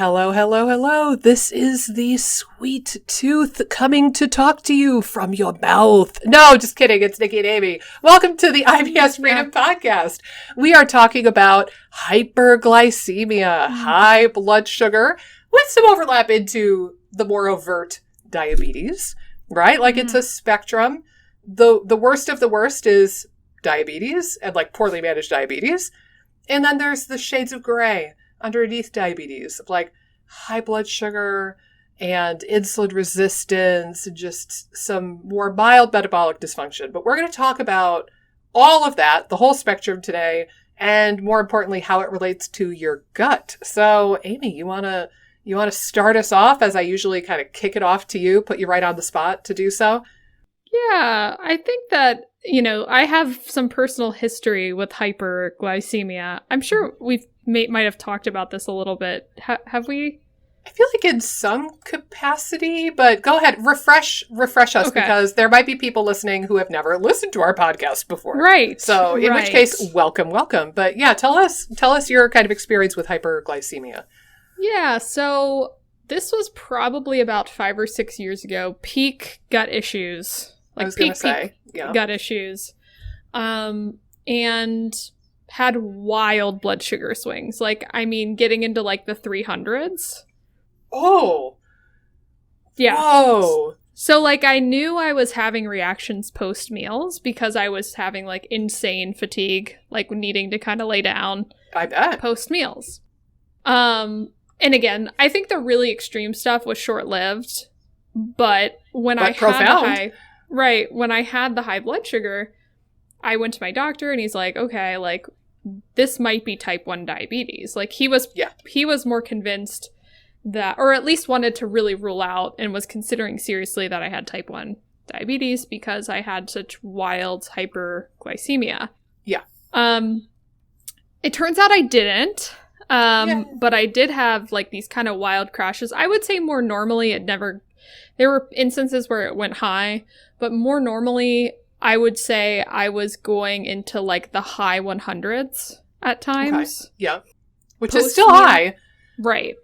Hello, hello, hello. This is the sweet tooth coming to talk to you from your mouth. No, just kidding. It's Nikki and Amy. Welcome to the IBS Freedom Podcast. We are talking about hyperglycemia, high blood sugar, with some overlap into the more overt diabetes, right? Like it's a spectrum. The worst of the worst is diabetes and like poorly managed diabetes. And then there's the shades of gray underneath diabetes, of like high blood sugar and insulin resistance and just some more mild metabolic dysfunction. But we're going to talk about all of that, the whole spectrum today, and more importantly, how it relates to your gut. So, Amy, you want to start us off, as I usually kind of kick it off to you, put you right on the spot to do so? Yeah, I think that, I have some personal history with hyperglycemia. I'm sure we might have talked about this a little bit. Have we? I feel like in some capacity, but go ahead, refresh us, okay, because there might be people listening who have never listened to our podcast before. Right. So in which case, welcome. But yeah, tell us your kind of experience with hyperglycemia. Yeah, so this was probably about 5 or 6 years ago. Peak gut issues. Peak gut issues. And had wild blood sugar swings. Getting into the 300s. Oh. Yeah. Whoa. So I knew I was having reactions post meals because I was having insane fatigue, needing to kind of lay down. I bet. Post meals. And again, I think the really extreme stuff was short-lived, but when I had the high blood sugar, I went to my doctor and he's like, okay, this might be type 1 diabetes. He was more convinced that, or at least wanted to really rule out and was considering seriously that I had type 1 diabetes because I had such wild hyperglycemia. Yeah. It turns out I didn't. But I did have these kind of wild crashes. I would say more normally there were instances where it went high, but more normally I would say I was going into the high 100s at times. Okay. Yeah. Which is still high. Right.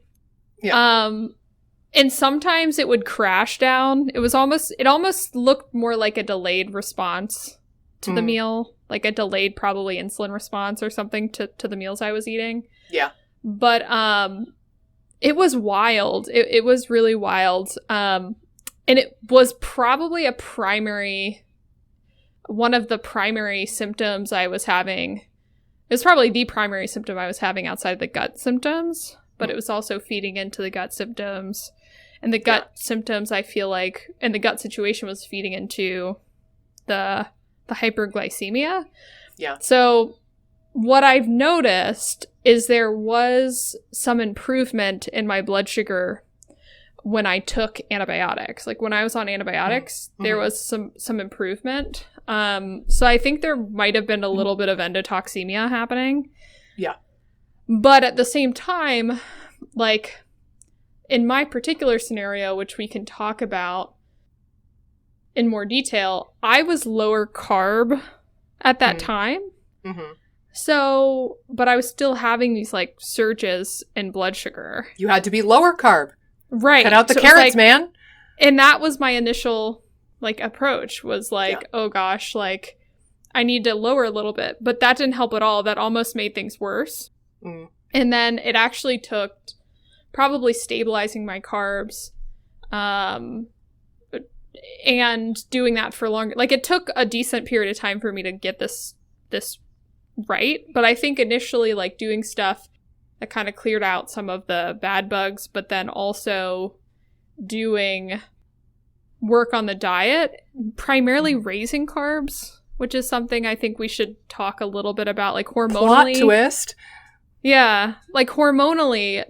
Yeah. And sometimes it would crash down. It almost looked more like a delayed response to the meal, like a delayed probably insulin response or something to the meals I was eating. Yeah. But it was wild. It was really wild. And it was probably one of the primary symptoms I was having. It was probably the primary symptom I was having outside the gut symptoms, but it was also feeding into the gut symptoms. And the gut symptoms, I feel like, and the gut situation was feeding into the hyperglycemia. Yeah. So what I've noticed is there was some improvement in my blood sugar when I took antibiotics. When I was on antibiotics, there was some improvement. So I think there might have been a little bit of endotoxemia happening. Yeah. But at the same time, in my particular scenario, which we can talk about in more detail, I was lower carb at that time. Mm-hmm. So, but I was still having these surges in blood sugar. You had to be lower carb. Right. Cut out the carrots, man. And that was my initial approach was oh gosh, I need to lower a little bit. But that didn't help at all. That almost made things worse. Mm. And then it actually took probably stabilizing my carbs and doing that for longer. It took a decent period of time for me to get this right. But I think initially doing stuff that kind of cleared out some of the bad bugs, but then also doing work on the diet, primarily raising carbs, which is something I think we should talk a little bit about, hormonally. Plot twist. Yeah, hormonally,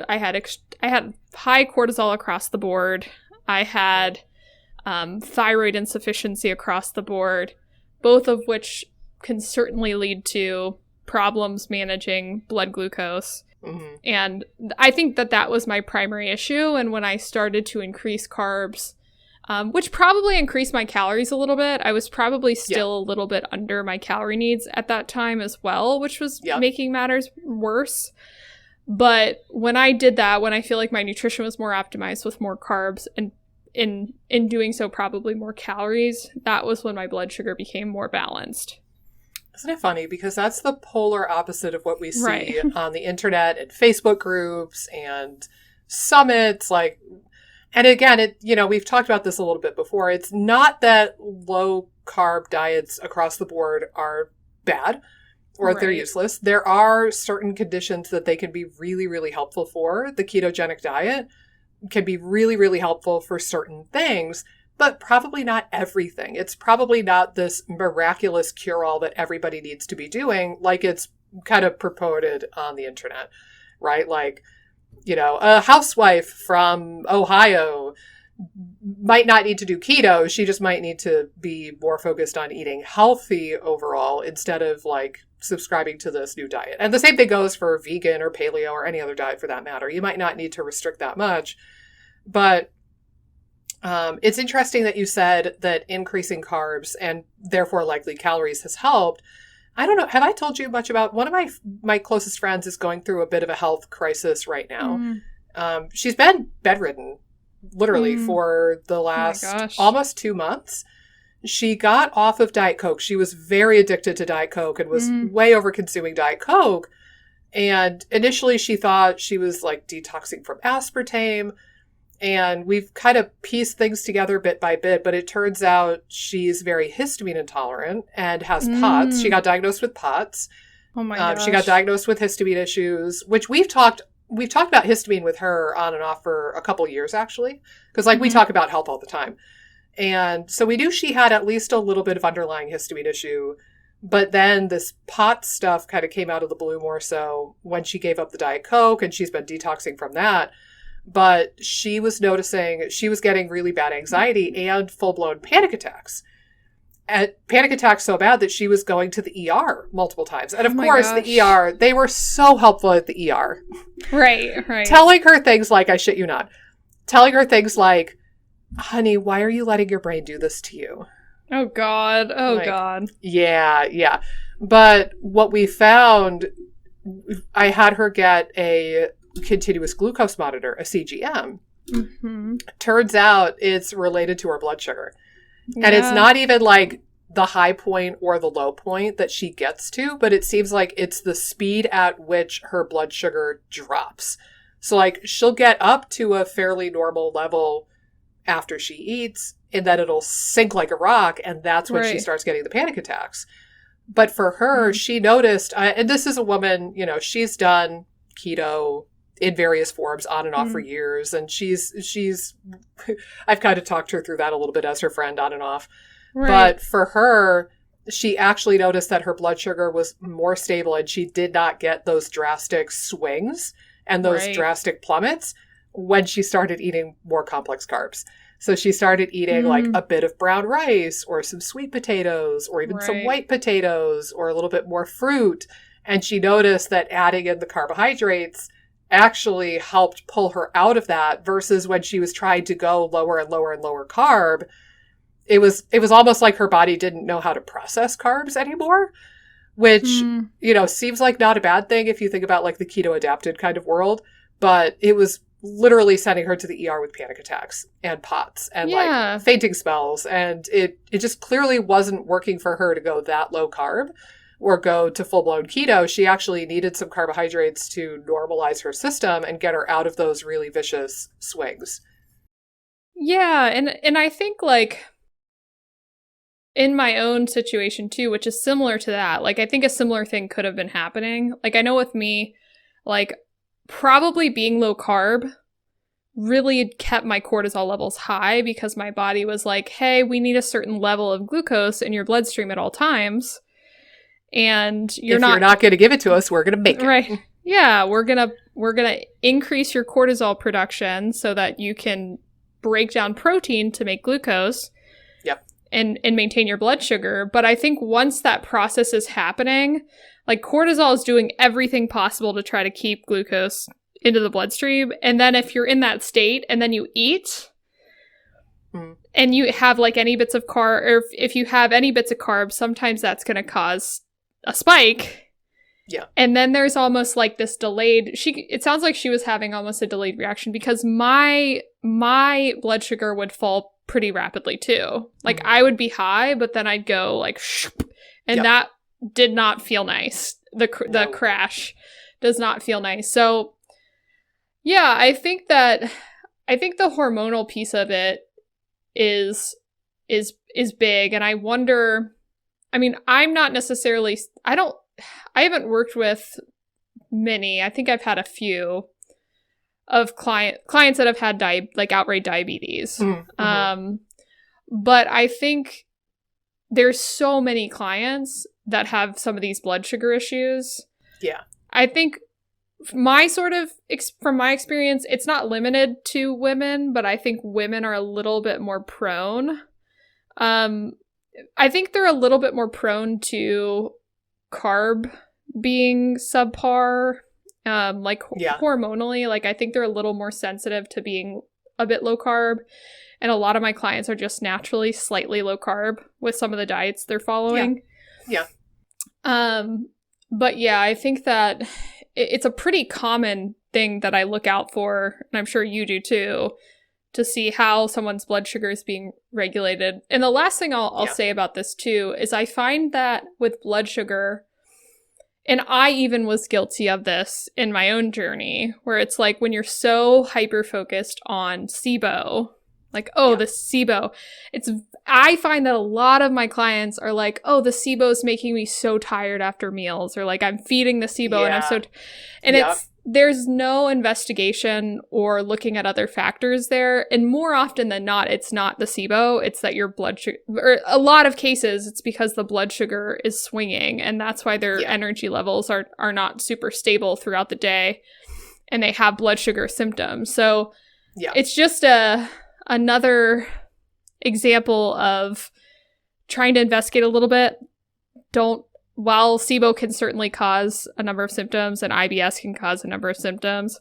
I had high cortisol across the board. I had thyroid insufficiency across the board, both of which can certainly lead to problems managing blood glucose. Mm-hmm. And I think that was my primary issue. And when I started to increase carbs, which probably increased my calories a little bit, I was probably still a little bit under my calorie needs at that time as well, which was making matters worse. But when I did that, when I feel like my nutrition was more optimized with more carbs and in doing so probably more calories, that was when my blood sugar became more balanced. Isn't it funny? Because that's the polar opposite of what we see on the internet and Facebook groups and summits. Like, and again, we've talked about this a little bit before. It's not that low carb diets across the board are bad or they're useless. There are certain conditions that they can be really, really helpful for. The ketogenic diet can be really, really helpful for certain things, but probably not everything. It's probably not this miraculous cure-all that everybody needs to be doing, like it's kind of purported on the internet, right? Like, a housewife from Ohio might not need to do keto. She just might need to be more focused on eating healthy overall instead of like subscribing to this new diet. And the same thing goes for vegan or paleo or any other diet for that matter. You might not need to restrict that much, but it's interesting that you said that increasing carbs and therefore likely calories has helped. I don't know. Have I told you much about one of my closest friends is going through a bit of a health crisis right now. She's been bedridden literally for the last almost 2 months. She got off of Diet Coke. She was very addicted to Diet Coke and was way over consuming Diet Coke. And initially she thought she was like detoxing from aspartame. And we've kind of pieced things together bit by bit, but it turns out she's very histamine intolerant and has POTS. She got diagnosed with POTS. Oh my gosh. She got diagnosed with histamine issues, which we've talked about histamine with her on and off for a couple years, actually, because we talk about health all the time. And so we knew she had at least a little bit of underlying histamine issue, but then this POTS stuff kind of came out of the blue more so when she gave up the Diet Coke, and she's been detoxing from that. But she was noticing she was getting really bad anxiety and full-blown panic attacks. And panic attacks so bad that she was going to the ER multiple times. And of course, the ER, they were so helpful at the ER. Right. Telling her things like, I shit you not, telling her things like, honey, why are you letting your brain do this to you? Oh, God. God. Yeah. But what we found, I had her get a continuous glucose monitor, a CGM. Turns out it's related to her blood sugar. And it's not even like the high point or the low point that she gets to, but it seems like it's the speed at which her blood sugar drops. So like she'll get up to a fairly normal level after she eats, and then it'll sink like a rock, and that's when she starts getting the panic attacks. But for her, she noticed, and this is a woman, she's done keto in various forms on and off for years. And she's I've kind of talked her through that a little bit as her friend on and off. But for her, she actually noticed that her blood sugar was more stable and she did not get those drastic swings and those drastic plummets when she started eating more complex carbs. So she started eating like a bit of brown rice or some sweet potatoes or even some white potatoes or a little bit more fruit. And she noticed that adding in the carbohydrates actually helped pull her out of that, versus when she was trying to go lower and lower and lower carb, it was almost like her body didn't know how to process carbs anymore, which, seems like not a bad thing if you think about like the keto adapted kind of world, but it was literally sending her to the ER with panic attacks and POTS and like fainting spells. And it just clearly wasn't working for her to go that low carb or go to full-blown keto. She actually needed some carbohydrates to normalize her system and get her out of those really vicious swings. Yeah, and I think, like, in my own situation, too, which is similar to that, like, I think a similar thing could have been happening. Like, I know with me, like, probably being low carb really kept my cortisol levels high because my body was like, hey, we need a certain level of glucose in your bloodstream at all times. And you're not going to give it to us, we're going to make it. Right. Yeah, we're going to increase your cortisol production so that you can break down protein to make glucose. Yep. And maintain your blood sugar. But I think once that process is happening, like cortisol is doing everything possible to try to keep glucose into the bloodstream. And then if you're in that state and then you eat and you have like any bits of carb, or if you have any bits of carbs, sometimes that's going to cause a spike. Yeah. And then there's almost like this delayed, it sounds like she was having almost a delayed reaction because my blood sugar would fall pretty rapidly too. Like I would be high, but then I'd go like, and that did not feel nice. The crash does not feel nice. So yeah, I think the hormonal piece of it is big. And I wonder, I mean, I'm not necessarily, I haven't worked with many. I think I've had a few of clients that have had outright diabetes. But I think there's so many clients that have some of these blood sugar issues. Yeah. I think from my experience, it's not limited to women, but I think women are a little bit more prone. I think they're a little bit more prone to carb being subpar, hormonally. Like I think they're a little more sensitive to being a bit low carb. And a lot of my clients are just naturally slightly low carb with some of the diets they're following. Yeah. But yeah, I think that it's a pretty common thing that I look out for, and I'm sure you do too, to see how someone's blood sugar is being regulated. And the last thing I'll say about this too is I find that with blood sugar, and I even was guilty of this in my own journey, where it's like when you're so hyper-focused on SIBO, like, the SIBO, I find that a lot of my clients are like, the SIBO is making me so tired after meals, or like I'm feeding the SIBO and I'm so, there's no investigation or looking at other factors there. And more often than not, it's not the SIBO, it's that your blood sugar, or a lot of cases, it's because the blood sugar is swinging, and that's why their energy levels are not super stable throughout the day, and they have blood sugar symptoms. So it's just another example of trying to investigate a little bit. While SIBO can certainly cause a number of symptoms and IBS can cause a number of symptoms,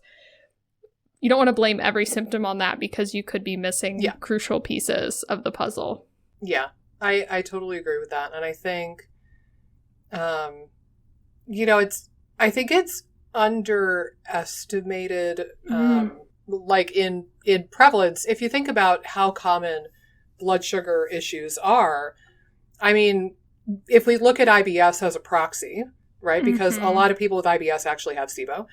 you don't want to blame every symptom on that, because you could be missing crucial pieces of the puzzle. Yeah, I totally agree with that. And I think, I think it's underestimated, like in prevalence. If you think about how common blood sugar issues are, I mean, if we look at IBS as a proxy, right? Because a lot of people with IBS actually have SIBO.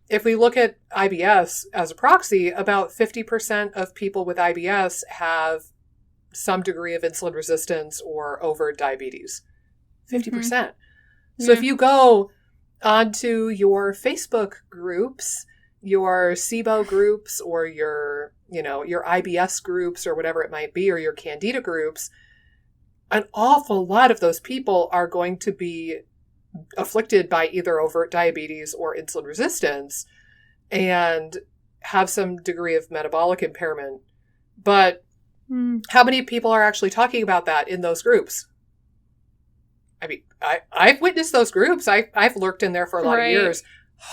If we look at IBS as a proxy, about 50% of people with IBS have some degree of insulin resistance or overt diabetes. 50%. So if you go onto your Facebook groups, your SIBO groups, or your IBS groups, or whatever it might be, or your Candida groups, an awful lot of those people are going to be afflicted by either overt diabetes or insulin resistance and have some degree of metabolic impairment. But how many people are actually talking about that in those groups? I mean, I've witnessed those groups. I've lurked in there for a lot of years.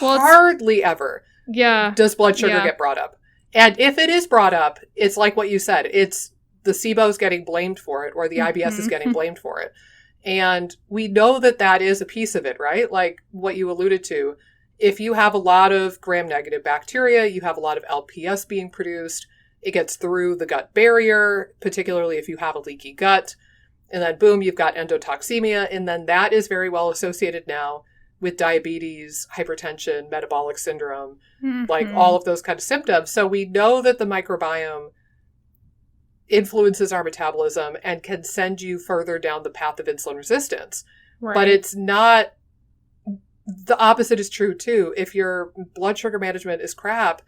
Well, hardly ever does blood sugar get brought up. And if it is brought up, it's like what you said. It's the SIBO is getting blamed for it, or the IBS is getting blamed for it. And we know that is a piece of it, right? Like what you alluded to. If you have a lot of gram-negative bacteria, you have a lot of LPS being produced, it gets through the gut barrier, particularly if you have a leaky gut. And then boom, you've got endotoxemia. And then that is very well associated now with diabetes, hypertension, metabolic syndrome, like all of those kind of symptoms. So we know that the microbiome influences our metabolism and can send you further down the path of insulin resistance. Right. But it's not, the opposite is true too. If your blood sugar management is crap,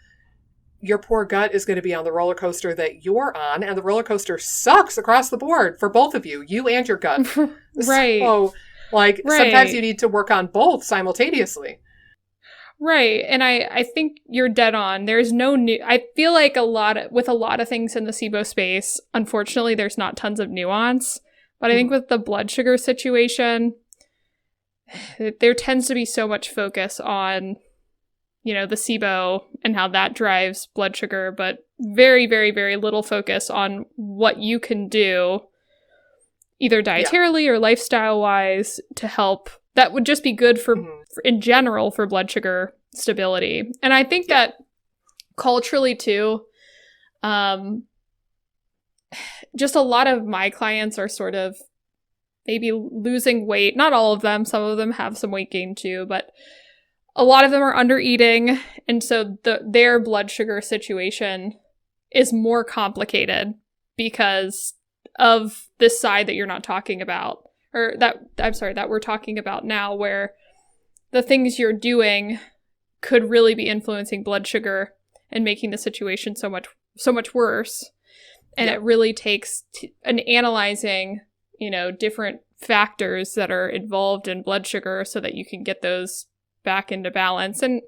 your poor gut is going to be on the roller coaster that you're on, and the roller coaster sucks across the board for both of you and your gut. Right. So, sometimes you need to work on both simultaneously. Right. And I think you're dead on. There's no new, I feel like with a lot of things in the SIBO space, unfortunately, there's not tons of nuance. But I think with the blood sugar situation, there tends to be so much focus on, the SIBO and how that drives blood sugar, but very, very, very little focus on what you can do either dietarily or lifestyle wise to help. That would just be good for in general for blood sugar stability. And I think that culturally too, just a lot of my clients are sort of maybe losing weight. Not all of them. Some of them have some weight gain too, but a lot of them are under eating. And so their blood sugar situation is more complicated because of this side that you're not talking about, or that we're talking about now, where the things you're doing could really be influencing blood sugar and making the situation so much worse. And it really takes an analyzing, different factors that are involved in blood sugar so that you can get those back into balance. And,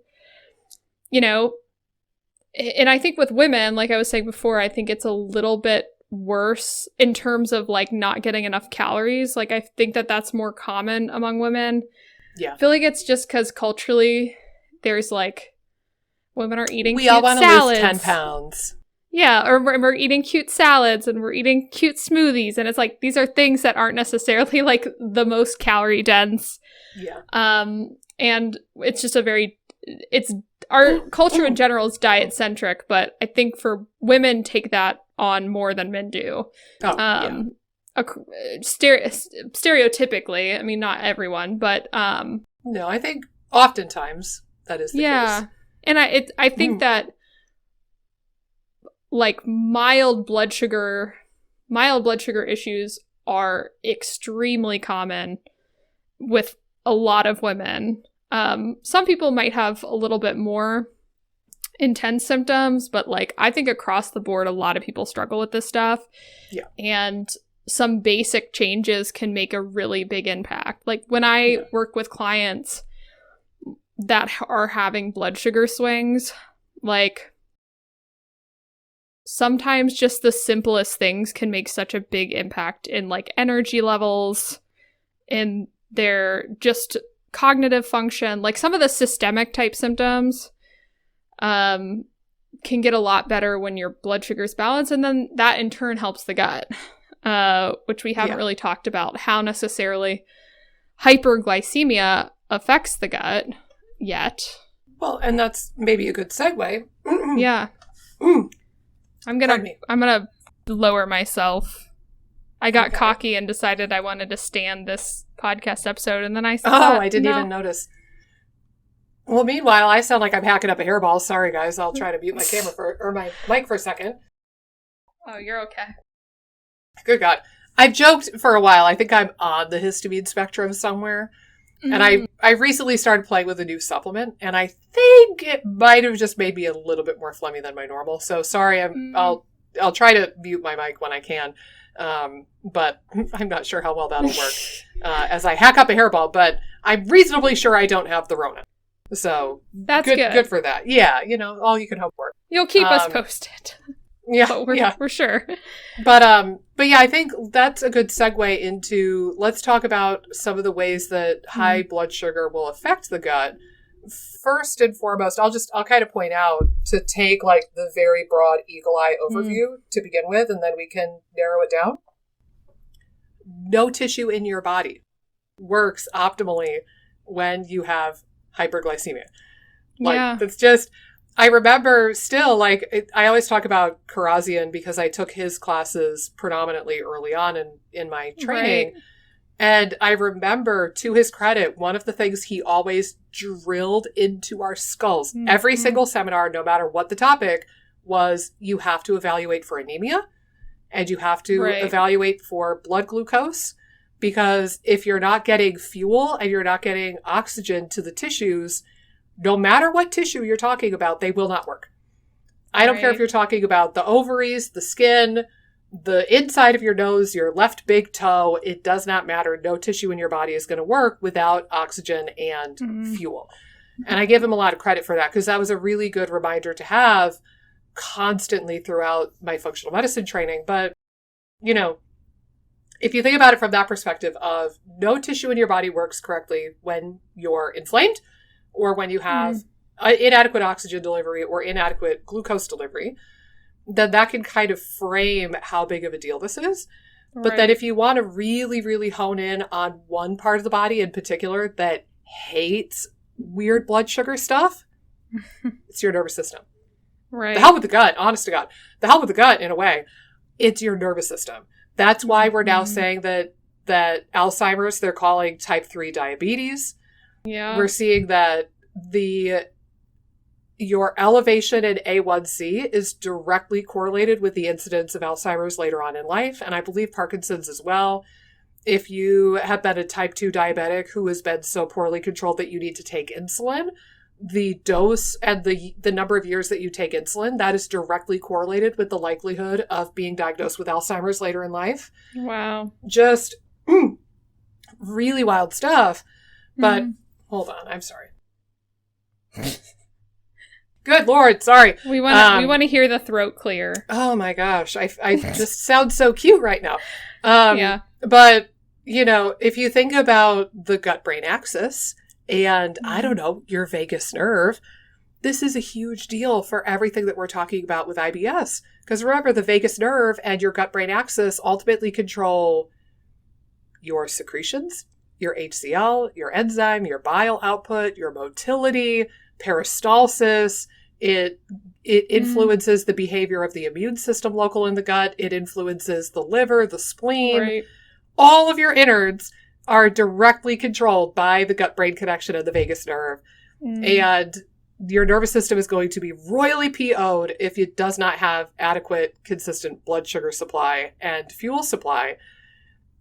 and I think with women, like I was saying before, I think it's a little bit worse in terms of like not getting enough calories. Like I think that that's more common among women. Yeah. I feel like it's just because culturally there's like women are eating cute salads. We all want to lose 10 pounds. Yeah, or we're eating cute salads and we're eating cute smoothies. And it's like, these are things that aren't necessarily like the most calorie dense. Yeah. And it's just our culture in general is diet centric, but I think for women take that on more than men do. Stereotypically, I mean, not everyone, but no, I think oftentimes that is the case. And I think that like mild blood sugar issues are extremely common with a lot of women. Some people might have a little bit more intense symptoms, but like I think across the board, a lot of people struggle with this stuff. Yeah. And some basic changes can make a really big impact. Like when I work with clients that are having blood sugar swings, like sometimes just the simplest things can make such a big impact in like energy levels, in their just cognitive function. Like some of the systemic type symptoms can get a lot better when your blood sugar is balanced, and then that in turn helps the gut, which we haven't really talked about how necessarily hyperglycemia affects the gut yet. Well, and that's maybe a good segue. Yeah. I'm gonna lower myself. I got cocky and decided I wanted to stand this podcast episode, and then I thought, I didn't even notice. Well, meanwhile, I sound like I'm hacking up a hairball. Sorry, guys. I'll try to mute my camera or my mic for a second. Oh, you're okay. Good God. I've joked for a while. I think I'm on the histamine spectrum somewhere. Mm-hmm. And I recently started playing with a new supplement, and I think it might have just made me a little bit more phlegmy than my normal. So sorry, I'll try to mute my mic when I can. But I'm not sure how well that'll work as I hack up a hairball, but I'm reasonably sure I don't have the Rona. So that's good. Good for that. Yeah, all you can hope for. You'll keep us posted. Yeah, we're sure. But yeah, I think that's a good segue into, let's talk about some of the ways that high blood sugar will affect the gut. First and foremost, I'll kind of point out to take like the very broad eagle eye overview to begin with, and then we can narrow it down. No tissue in your body works optimally when you have hyperglycemia. That's just, I remember still, I always talk about Karazian because I took his classes predominantly early on in my training. Right. And I remember, to his credit, one of the things he always drilled into our skulls, every single seminar, no matter what the topic, was you have to evaluate for anemia and you have to evaluate for blood glucose, because if you're not getting fuel and you're not getting oxygen to the tissues, no matter what tissue you're talking about, they will not work. I don't care if you're talking about the ovaries, the skin, the inside of your nose, your left big toe, it does not matter. No tissue in your body is going to work without oxygen and fuel. And I give him a lot of credit for that, because that was a really good reminder to have constantly throughout my functional medicine training. But, if you think about it from that perspective of no tissue in your body works correctly when you're inflamed or when you have inadequate oxygen delivery or inadequate glucose delivery, then that can kind of frame how big of a deal this is. But then if you want to really, really hone in on one part of the body in particular that hates weird blood sugar stuff, it's your nervous system. Right. The hell with the gut, honest to God. The hell with the gut, in a way. It's your nervous system. That's why we're now saying that Alzheimer's, they're calling type 3 diabetes. Yeah. We're seeing that your elevation in A1C is directly correlated with the incidence of Alzheimer's later on in life, and I believe Parkinson's as well. If you have been a type 2 diabetic who has been so poorly controlled that you need to take insulin, the dose and the number of years that you take insulin, that is directly correlated with the likelihood of being diagnosed with Alzheimer's later in life. Wow. Just really wild stuff. But hold on, I'm sorry. Good Lord, sorry. We want to hear the throat clear. Oh my gosh, I just sound so cute right now. Yeah. But, if you think about the gut-brain axis and, I don't know, your vagus nerve, this is a huge deal for everything that we're talking about with IBS. Because remember, the vagus nerve and your gut-brain axis ultimately control your secretions, your HCl, your enzyme, your bile output, your motility, peristalsis. It influences the behavior of the immune system local in the gut. It influences the liver, the spleen. Right. All of your innards are directly controlled by the gut-brain connection of the vagus nerve. And your nervous system is going to be royally PO'd if it does not have adequate, consistent blood sugar supply and fuel supply.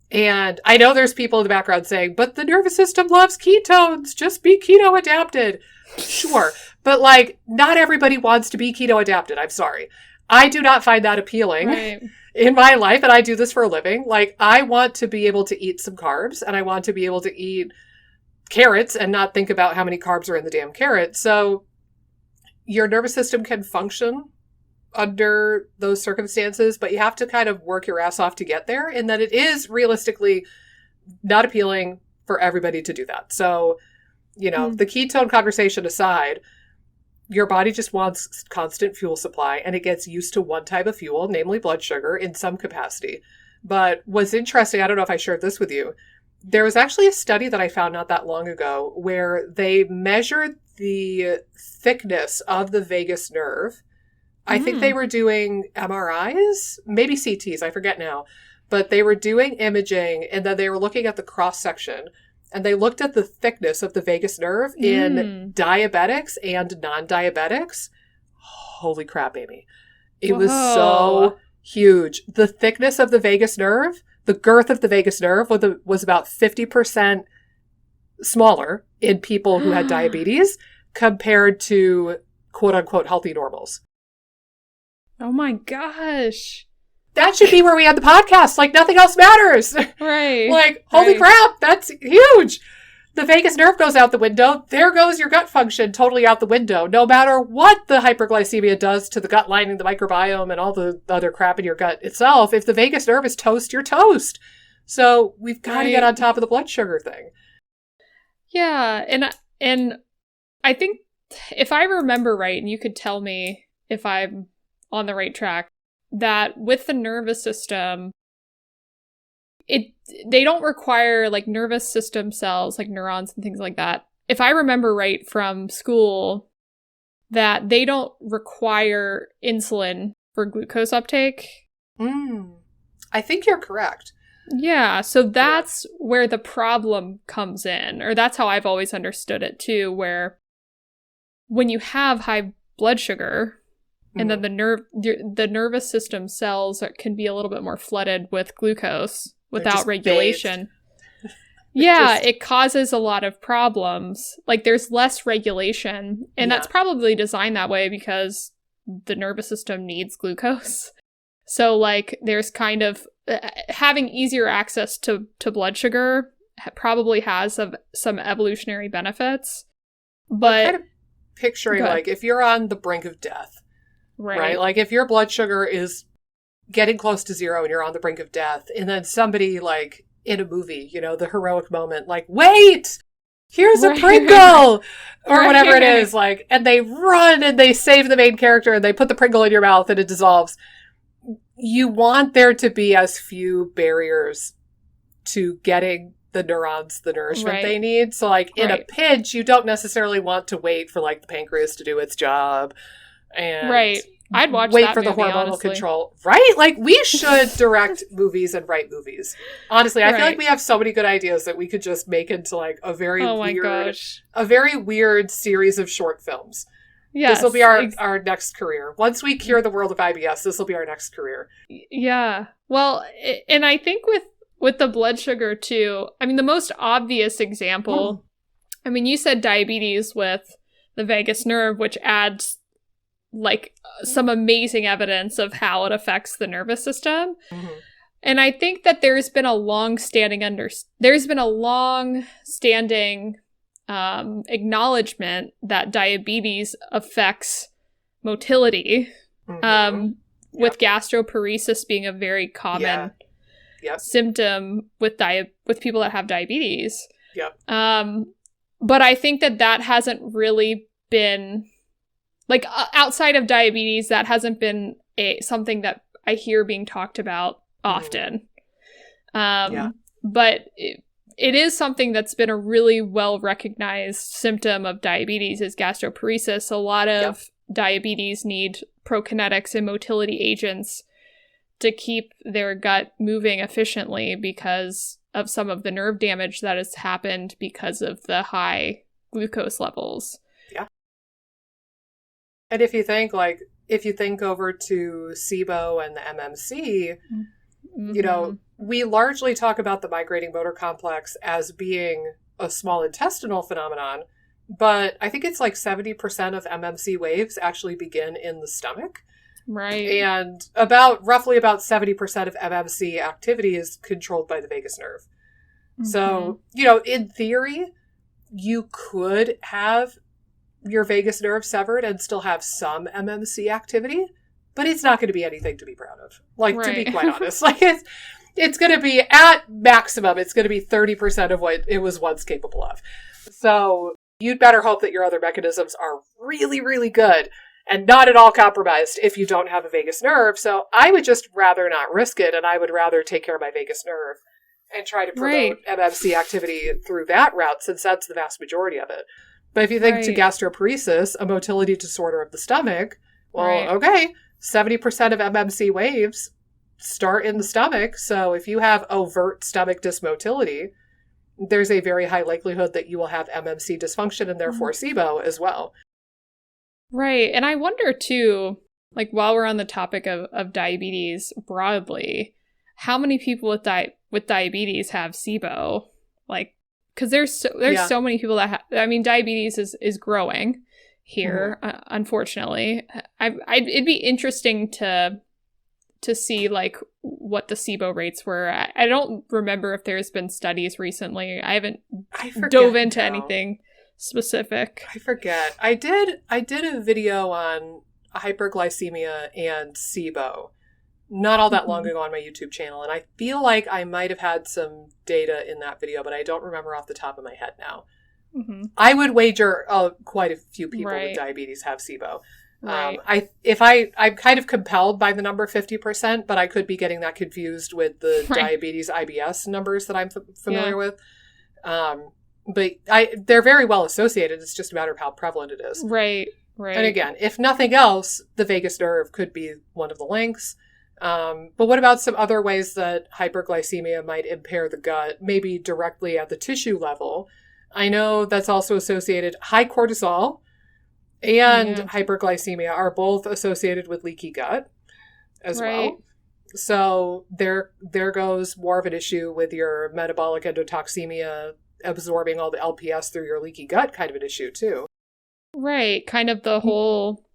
And I know there's people in the background saying, but the nervous system loves ketones. Just be keto adapted. Sure. But not everybody wants to be keto adapted. I'm sorry. I do not find that appealing in my life. And I do this for a living. I want to be able to eat some carbs and I want to be able to eat carrots and not think about how many carbs are in the damn carrot. So your nervous system can function under those circumstances, but you have to kind of work your ass off to get there, and that it is realistically not appealing for everybody to do that. So, the ketone conversation aside, your body just wants constant fuel supply, and it gets used to one type of fuel, namely blood sugar, in some capacity. But what's interesting, I don't know if I shared this with you, there was actually a study that I found not that long ago where they measured the thickness of the vagus nerve. I think they were doing MRIs, maybe CTs, I forget now. But they were doing imaging, and then they were looking at the cross-section. And they looked at the thickness of the vagus nerve in diabetics and non-diabetics. Holy crap, Amy. It was so huge. The thickness of the vagus nerve, the girth of the vagus nerve was about 50% smaller in people who had diabetes compared to quote-unquote healthy normals. Oh my gosh. That should be where we had the podcast. Nothing else matters. Right. Holy crap, that's huge. The vagus nerve goes out the window. There goes your gut function totally out the window. No matter what the hyperglycemia does to the gut lining, the microbiome, and all the other crap in your gut itself, if the vagus nerve is toast, you're toast. So we've got to get on top of the blood sugar thing. Yeah, and I think if I remember right, and you could tell me if I'm on the right track, that with the nervous system, they don't require nervous system cells, neurons and things like that. If I remember right from school, that they don't require insulin for glucose uptake. I think you're correct. Yeah, so that's where the problem comes in, or that's how I've always understood it too, where when you have high blood sugar, and then the nervous system cells can be a little bit more flooded with glucose without regulation. Yeah, it causes a lot of problems. There's less regulation, and that's probably designed that way because the nervous system needs glucose. So, there's kind of having easier access to blood sugar probably has some evolutionary benefits. But I'm kind of picturing, if you're on the brink of death, right? If your blood sugar is getting close to zero and you're on the brink of death, and then somebody in a movie, the heroic moment, wait, here's a Pringle or whatever it is, and they run and they save the main character and they put the Pringle in your mouth and it dissolves. you want there to be as few barriers to getting the neurons the nourishment they need. So like in a pinch, you don't necessarily want to wait for like the pancreas to do its job and I'd watch wait that for the movie, hormonal honestly. control. Right? Like we should direct movies and write movies. Honestly, I feel like we have so many good ideas that we could just make into like a very weird series of short films. Yes, this will be our next career. Once we cure the world of IBS, this will be our next career. Yeah. Well, and I think with the blood sugar too, I mean, the most obvious example, I mean, you said diabetes with the vagus nerve, which adds like some amazing evidence of how it affects the nervous system. Mm-hmm. And I think that there's been a long-standing acknowledgement that diabetes affects motility, with gastroparesis being a very common symptom with people that have diabetes. But I think that hasn't really been, like, outside of diabetes, that hasn't been something that I hear being talked about often. But it is something that's been a really well-recognized symptom of diabetes is gastroparesis. A lot of diabetes need prokinetics and motility agents to keep their gut moving efficiently because of some of the nerve damage that has happened because of the high glucose levels. Yeah. And if you think over to SIBO and the MMC, you know, we largely talk about the migrating motor complex as being a small intestinal phenomenon, but I think it's like 70% of MMC waves actually begin in the stomach. Right. And roughly about 70% of MMC activity is controlled by the vagus nerve. Mm-hmm. So, you know, in theory, you could have your vagus nerve severed and still have some MMC activity, but it's not going to be anything to be proud of. Like, to be quite honest, like it's going to be at maximum, it's going to be 30% of what it was once capable of. So you'd better hope that your other mechanisms are really, really good and not at all compromised if you don't have a vagus nerve. So I would just rather not risk it, and I would rather take care of my vagus nerve and try to promote MMC activity through that route, since that's the vast majority of it. But if you think to gastroparesis, a motility disorder of the stomach, well, okay, 70% of MMC waves start in the stomach. So if you have overt stomach dysmotility, there's a very high likelihood that you will have MMC dysfunction and therefore SIBO as well. Right. And I wonder too, like while we're on the topic of diabetes broadly, how many people with diabetes have SIBO? Like, because there's so many people that I mean, diabetes is growing here, unfortunately. It'd be interesting to see like what the SIBO rates were. I don't remember if there's been studies recently. I dove into anything specific. I forget. I did a video on hyperglycemia and SIBO not all that long ago on my YouTube channel, and I feel like I might have had some data in that video, but I don't remember off the top of my head now. I would wager quite a few people with diabetes have SIBO. I'm kind of compelled by the number 50%, but I could be getting that confused with the diabetes IBS numbers that I'm familiar with. But they're very well associated. It's just a matter of how prevalent it is. Right. And again, if nothing else, the vagus nerve could be one of the links. But what about some other ways that hyperglycemia might impair the gut, maybe directly at the tissue level? I know that's also associated. High cortisol and hyperglycemia are both associated with leaky gut as well. So there goes more of an issue with your metabolic endotoxemia absorbing all the LPS through your leaky gut kind of an issue too. Right. Kind of the whole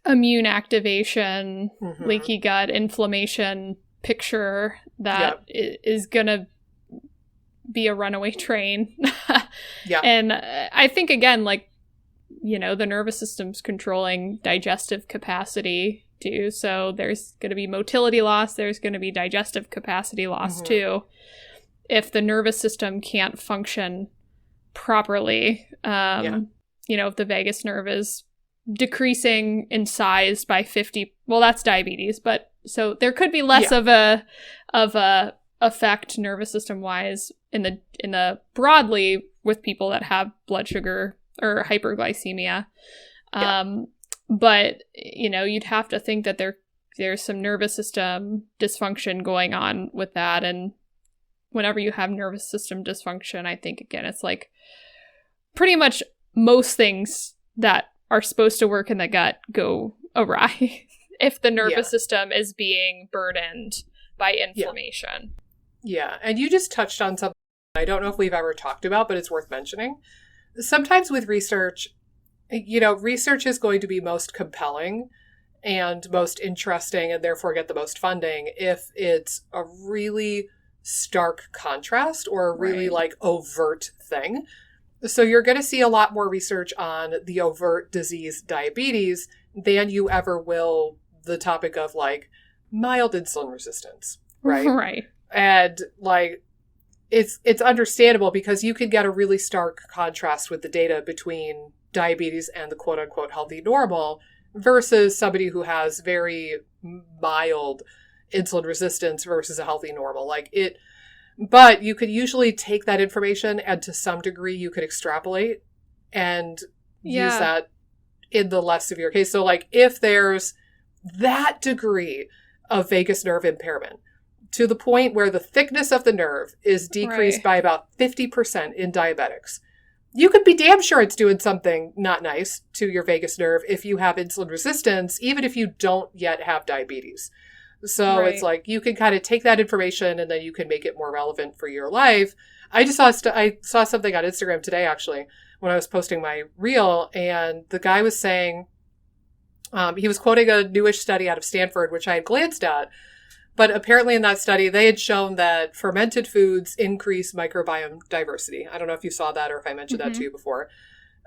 immune activation, leaky gut, inflammation picture that is going to be a runaway train. And I think, again, like, you know, the nervous system's controlling digestive capacity too. So there's going to be motility loss. There's going to be digestive capacity loss too. If the nervous system can't function properly, you know, if the vagus nerve is decreasing in size by 50, well, that's diabetes, but So there could be less of a effect nervous system wise in the broadly with people that have blood sugar or hyperglycemia. But you'd have to think that there's some nervous system dysfunction going on with that. And whenever you have nervous system dysfunction, I think, again, it's like pretty much most things that are supposed to work in the gut go awry if the nervous system is being burdened by inflammation. Yeah. And you just touched on something I don't know if we've ever talked about, but it's worth mentioning. Sometimes with research, research is going to be most compelling and most interesting and therefore get the most funding if it's a really stark contrast or a really like overt thing. So you're going to see a lot more research on the overt disease diabetes than you ever will the topic of like mild insulin resistance, right? Right. And like it's understandable because you can get a really stark contrast with the data between diabetes and the quote unquote healthy normal versus somebody who has very mild insulin resistance versus a healthy normal. But you could usually take that information and to some degree you could extrapolate and use that in the less severe case. So like if there's that degree of vagus nerve impairment to the point where the thickness of the nerve is decreased by about 50% in diabetics, you could be damn sure it's doing something not nice to your vagus nerve if you have insulin resistance, even if you don't yet have diabetes. So it's like you can kind of take that information and then you can make it more relevant for your life. I just saw something on Instagram today, actually, when I was posting my reel, and the guy was saying, he was quoting a newish study out of Stanford, which I had glanced at. But apparently in that study, they had shown that fermented foods increase microbiome diversity. I don't know if you saw that or if I mentioned that to you before.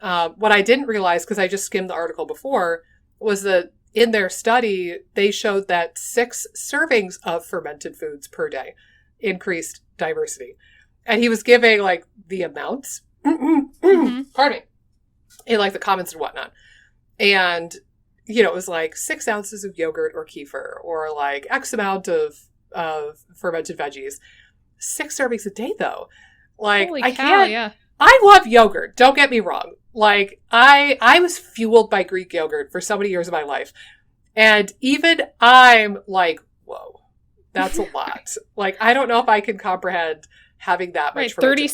What I didn't realize, because I just skimmed the article before, was that in their study, they showed that 6 servings of fermented foods per day increased diversity. And he was giving like the amounts, pardon me, in like the comments and whatnot. And it was like 6 ounces of yogurt or kefir or like X amount of fermented veggies. 6 servings a day, though. Like, holy I cow, can't. yeah. I love yogurt. Don't get me wrong. Like, I was fueled by Greek yogurt for so many years of my life. And even I'm like, whoa, that's a lot. Like, I don't know if I can comprehend having that much fermented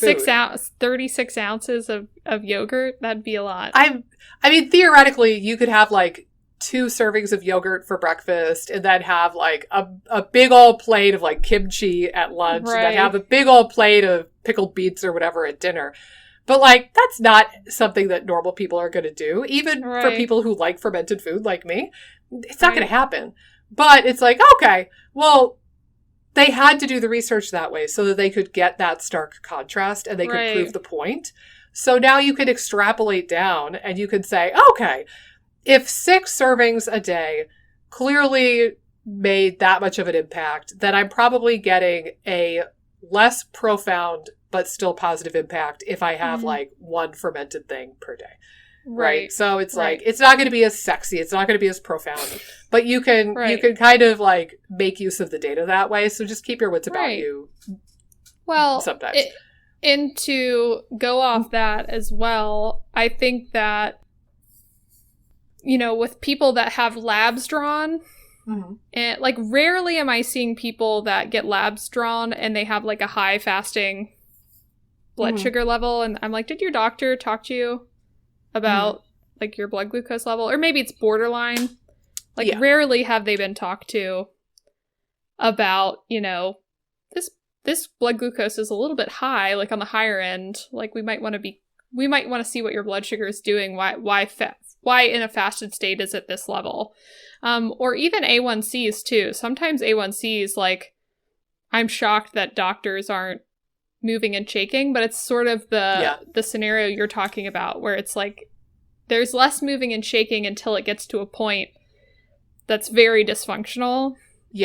36 ounces of yogurt, that'd be a lot. I mean, theoretically, you could have like 2 servings of yogurt for breakfast and then have like a big old plate of like kimchi at lunch and then have a big old plate of pickled beets or whatever at dinner. But like, that's not something that normal people are going to do. Even for people who like fermented food like me, it's not going to happen. But it's like, okay, well, they had to do the research that way so that they could get that stark contrast and they could prove the point. So now you can extrapolate down and you can say, okay, if 6 servings a day clearly made that much of an impact, then I'm probably getting a less profound but still positive impact if I have like 1 fermented thing per day. Right. So it's like, it's not going to be as sexy. It's not going to be as profound, but you can kind of like make use of the data that way. So just keep your wits about you. Well, sometimes. And to go off that as well, I think that, with people that have labs drawn, and like rarely am I seeing people that get labs drawn and they have like a high fasting blood sugar level. And I'm like, did your doctor talk to you about like your blood glucose level? Or maybe it's borderline. Like rarely have they been talked to about, this blood glucose is a little bit high, like on the higher end. Like we might want to see what your blood sugar is doing. Why in a fasted state is it this level? Or even A1Cs too. Sometimes A1Cs, like, I'm shocked that doctors aren't moving and shaking, but it's sort of the scenario you're talking about where it's like there's less moving and shaking until it gets to a point that's very dysfunctional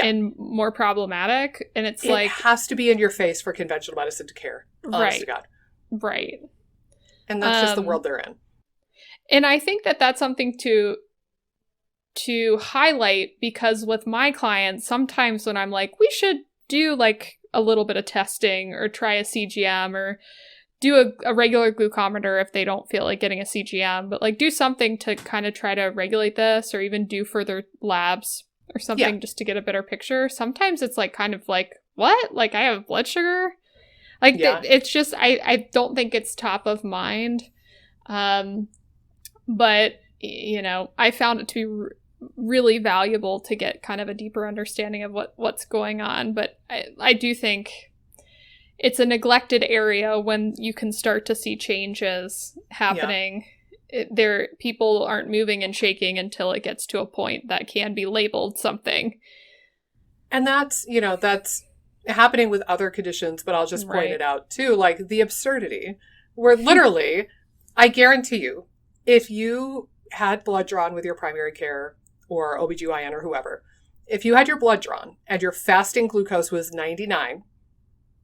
and more problematic. And it has to be in your face for conventional medicine to care. Honest to God. Right. And that's just the world they're in. And I think that that's something to to highlight, because with my clients, sometimes when I'm like, we should do like a little bit of testing or try a CGM or do a regular glucometer if they don't feel like getting a CGM, but like do something to kind of try to regulate this, or even do further labs or something just to get a better picture. Sometimes it's like kind of like, what? Like I have blood sugar? Like it's just, I don't think it's top of mind. But, you know, I found it to be really valuable to get kind of a deeper understanding of what's going on. But I do think it's a neglected area when you can start to see changes happening. People aren't moving and shaking until it gets to a point that can be labeled something. And that's happening with other conditions, but I'll just point it out too, like the absurdity, where literally, I guarantee you, if you had blood drawn with your primary care or OBGYN or whoever, if you had your blood drawn and your fasting glucose was 99,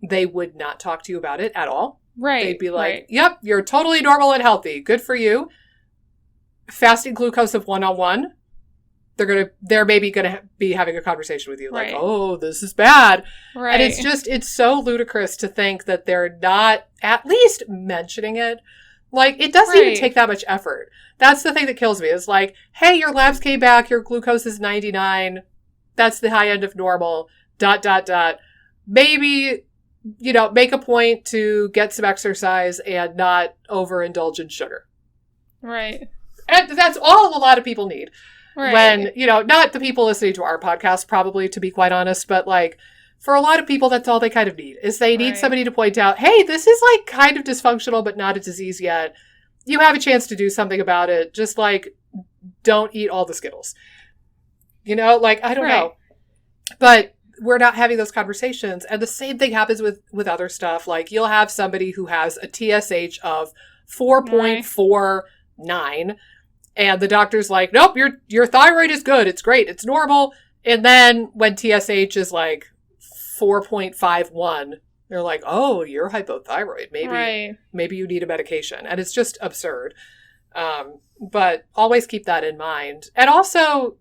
they would not talk to you about it at all. Right. They'd be like, yep, you're totally normal and healthy. Good for you. Fasting glucose of 101, they're maybe going to be having a conversation with you like, oh, this is bad. Right. And it's so ludicrous to think that they're not at least mentioning it. Like, it doesn't even take that much effort. That's the thing that kills me. Is like, hey, your labs came back. Your glucose is 99. That's the high end of normal. ... Maybe, make a point to get some exercise and not overindulge in sugar. Right. And that's all a lot of people need. Right. When, not the people listening to our podcast, probably, to be quite honest, but like, for a lot of people, that's all they kind of need, is they need somebody to point out, hey, this is like kind of dysfunctional, but not a disease yet. You have a chance to do something about it. Just like, don't eat all the Skittles. I don't know. But we're not having those conversations. And the same thing happens with other stuff. Like, you'll have somebody who has a TSH of 4.49, and the doctor's like, nope, your thyroid is good. It's great. It's normal. And then when TSH is like 4.51, they're like, oh, you're hypothyroid. Maybe you need a medication. And it's just absurd. But always keep that in mind. And also,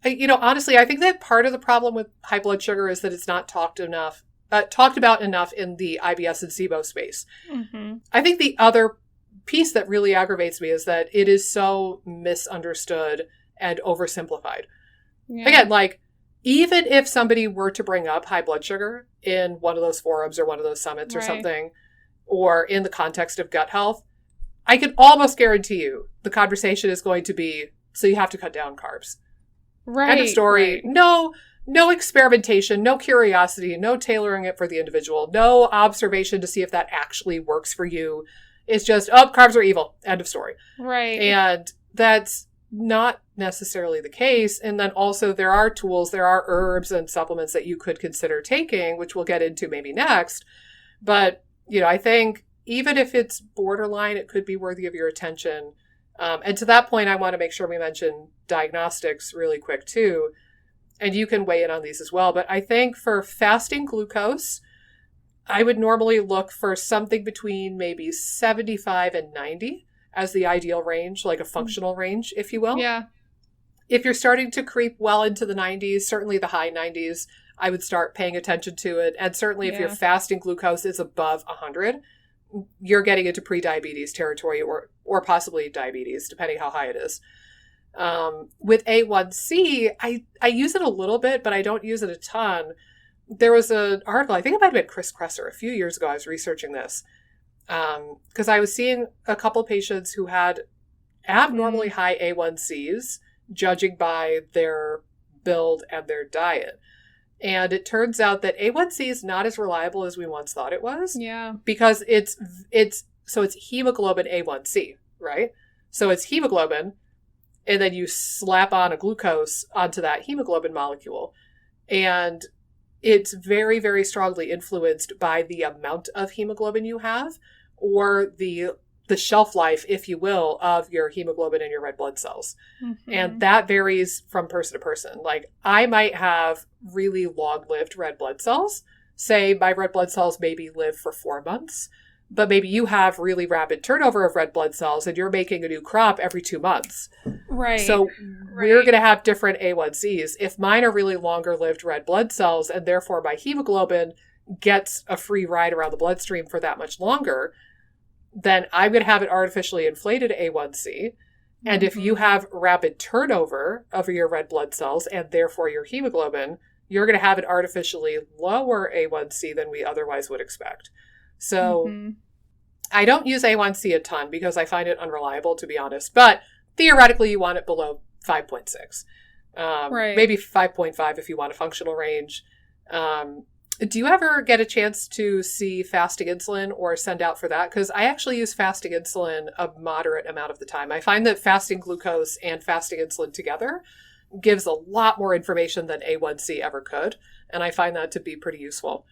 honestly, I think that part of the problem with high blood sugar is that it's not talked about enough in the IBS and SIBO space. Mm-hmm. I think the other piece that really aggravates me is that it is so misunderstood and oversimplified. Yeah. Again, like, even if somebody were to bring up high blood sugar in one of those forums or one of those summits or something, or in the context of gut health, I can almost guarantee you the conversation is going to be, so you have to cut down carbs. Right. End of story. Right. No experimentation, no curiosity, no tailoring it for the individual, no observation to see if that actually works for you. It's just, carbs are evil. End of story. Right. And that's not necessarily the case. And then also there are tools, there are herbs and supplements that you could consider taking, which we'll get into maybe next. But, I think even if it's borderline, it could be worthy of your attention. And to that point, I want to make sure we mention diagnostics really quick too. And you can weigh in on these as well. But I think for fasting glucose, I would normally look for something between maybe 75 and 90 as the ideal range, like a functional range, if you will. Yeah. If you're starting to creep well into the 90s, certainly the high 90s, I would start paying attention to it. And certainly if your fasting glucose is above 100, you're getting into pre-diabetes territory or possibly diabetes, depending how high it is. With A1C, I use it a little bit, but I don't use it a ton. There was an article, I think it might have been Chris Kresser, a few years ago. I was researching this because I was seeing a couple patients who had abnormally high A1Cs, judging by their build and their diet. And it turns out that A1C is not as reliable as we once thought it was. Yeah. Because it's hemoglobin A1C, right? So it's hemoglobin, and then you slap on a glucose onto that hemoglobin molecule. And it's very, very strongly influenced by the amount of hemoglobin you have, or the shelf life, if you will, of your hemoglobin in your red blood cells. Mm-hmm. And that varies from person to person. Like, I might have really long-lived red blood cells. Say my red blood cells maybe live for 4 months, but maybe you have really rapid turnover of red blood cells and you're making a new crop every 2 months. Right. So we're going to have different A1Cs. If mine are really longer lived red blood cells and therefore my hemoglobin gets a free ride around the bloodstream for that much longer, then I'm going to have an artificially inflated A1C. And if you have rapid turnover of your red blood cells and therefore your hemoglobin, you're going to have an artificially lower A1C than we otherwise would expect. So I don't use A1C a ton because I find it unreliable, to be honest. But theoretically, you want it below 5.6. Maybe 5.5 if you want a functional range. Do you ever get a chance to see fasting insulin or send out for that? Because I actually use fasting insulin a moderate amount of the time. I find that fasting glucose and fasting insulin together gives a lot more information than A1C ever could. And I find that to be pretty useful.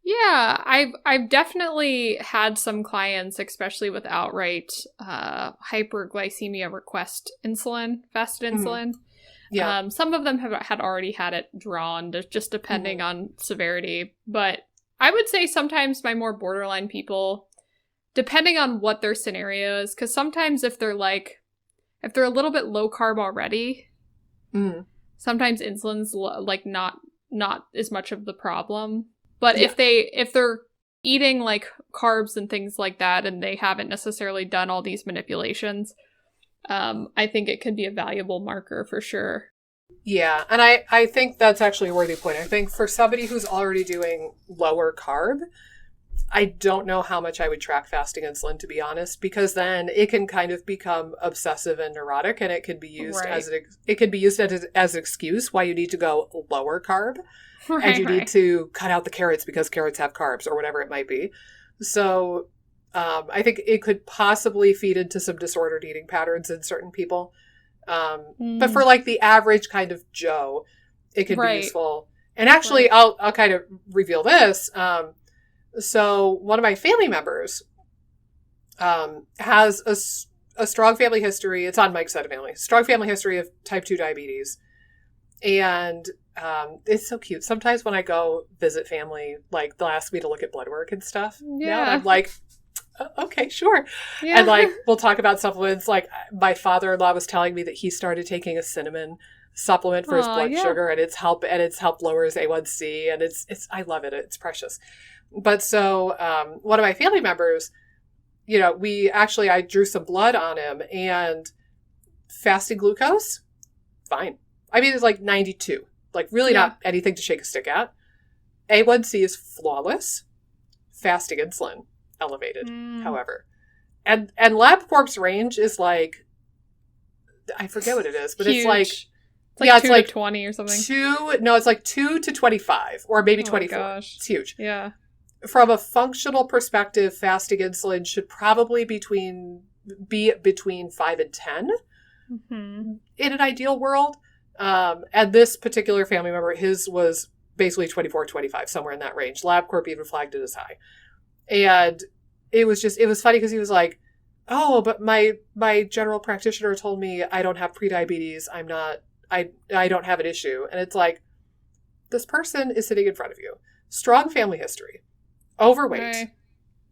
Yeah, I've definitely had some clients, especially with outright hyperglycemia request insulin, fasted insulin. Yeah. Some of them had already had it drawn, just depending on severity. But I would say sometimes my more borderline people, depending on what their scenario is, because sometimes if they're a little bit low carb already, sometimes insulin's not as much of the problem. But if they're eating like carbs and things like that, and they haven't necessarily done all these manipulations, I think it can be a valuable marker for sure. Yeah, and I think that's actually a worthy point. I think for somebody who's already doing lower carb, I don't know how much I would track fasting insulin, to be honest, because then it can kind of become obsessive and neurotic, and it can be used as an excuse why you need to go lower carb, and you need to cut out the carrots because carrots have carbs or whatever it might be. So I think it could possibly feed into some disordered eating patterns in certain people. But for like the average kind of Joe, it could be useful. And actually, I'll kind of reveal this. So one of my family members has a strong family history. It's on Mike's side of family. Strong family history of type 2 diabetes. And it's so cute. Sometimes when I go visit family, like they'll ask me to look at blood work and stuff. Yeah. And I'm like, okay, sure. Yeah. And like, we'll talk about supplements. Like my father-in-law was telling me that he started taking a cinnamon supplement for his blood sugar, and it's helped lower his A1C. And it's I love it. It's precious. But so one of my family members, I drew some blood on him, and fasting glucose, fine. I mean, it's like 92, like really not anything to shake a stick at. A1C is flawless. Fasting insulin elevated, however. And LabCorp's range is like, I forget what it is, but huge. It's like 2 to 20 or something. It's like 2 to 25 or maybe 24. Gosh. It's huge. Yeah. From a functional perspective, fasting insulin should probably be between 5 and 10 in an ideal world. And this particular family member, his was basically 24, 25, somewhere in that range. LabCorp even flagged it as high. And it was funny because he was like, oh, but my general practitioner told me I don't have prediabetes. I don't have an issue. And it's like, this person is sitting in front of you. Strong family history, overweight,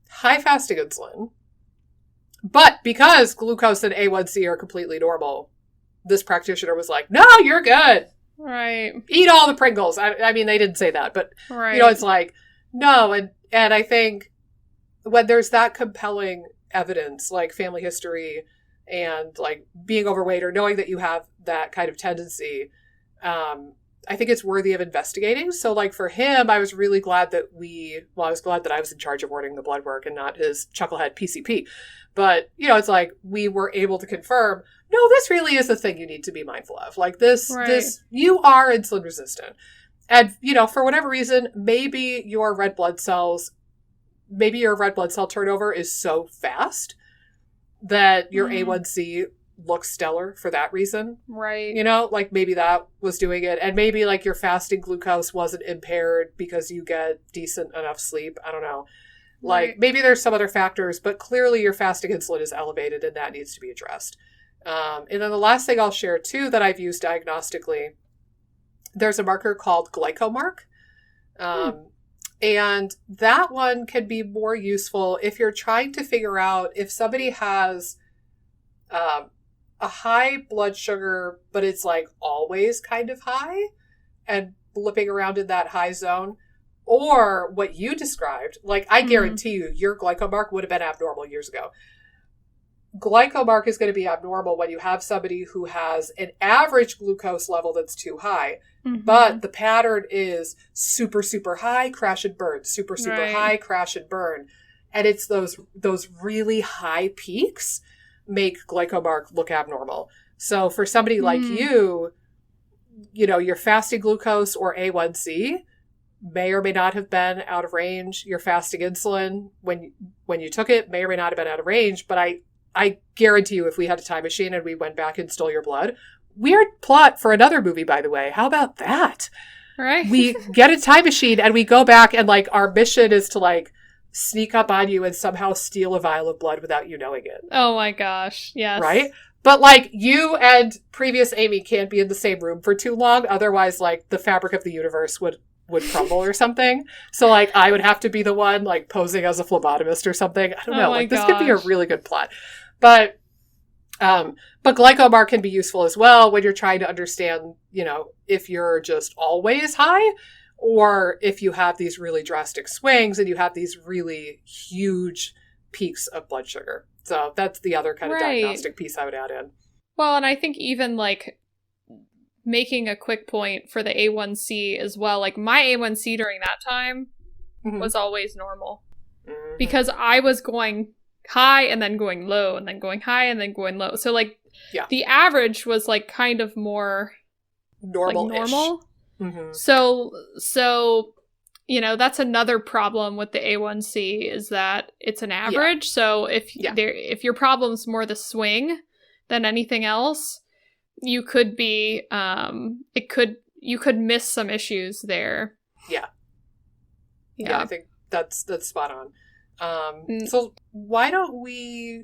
high fasting insulin. But because glucose and A1C are completely normal, this practitioner was like, no, you're good. Right. Eat all the Pringles. I mean, they didn't say that, but it's like, no. And I think when there's that compelling evidence, like family history and like being overweight or knowing that you have that kind of tendency, I think it's worthy of investigating. So like for him, I was really glad that I was glad that I was in charge of ordering the blood work and not his chucklehead PCP. But, it's like we were able to confirm, no, this really is a thing you need to be mindful of. Like this, you are insulin resistant. And, for whatever reason, maybe your red blood cell turnover is so fast that your A1C looks stellar for that reason. Right. Like maybe that was doing it. And maybe like your fasting glucose wasn't impaired because you get decent enough sleep. I don't know. Like maybe there's some other factors, but clearly your fasting insulin is elevated and that needs to be addressed. And then the last thing I'll share too that I've used diagnostically, there's a marker called Glycomark. And that one can be more useful if you're trying to figure out if somebody has a high blood sugar, but it's like always kind of high and blipping around in that high zone, or what you described. Like, I guarantee you, your Glycomark would have been abnormal years ago. Glycomark is going to be abnormal when you have somebody who has an average glucose level that's too high, but the pattern is super, super high, crash and burn, super, super high, crash and burn. And it's those really high peaks make Glycomark look abnormal. So for somebody like you know, your fasting glucose or A1C may or may not have been out of range. Your fasting insulin, when you took it, may or may not have been out of range. But I guarantee you, if we had a time machine and we went back and stole your blood, weird plot for another movie, by the way. How about that? Right. We get a time machine and we go back and like our mission is to like sneak up on you and somehow steal a vial of blood without you knowing it. Oh my gosh. Yes. Right? But like you and previous Amy can't be in the same room for too long. Otherwise, like the fabric of the universe would crumble or something. So like I would have to be the one like posing as a phlebotomist or something. I don't know. Like this could be a really good plot. But Glycomark can be useful as well when you're trying to understand, you know, if you're just always high or if you have these really drastic swings and you have these really huge peaks of blood sugar. So that's the other kind of diagnostic piece I would add in. Well, and I think even like making a quick point for the A1C as well, like my A1C during that time was always normal because I was going high and then going low and then going high and then going low. So like the average was like kind of more normal. So you know, that's another problem with the A1C is that it's an average. So if your problem's more the swing than anything else, you could be you could miss some issues there. Yeah, I think that's spot on. So why don't we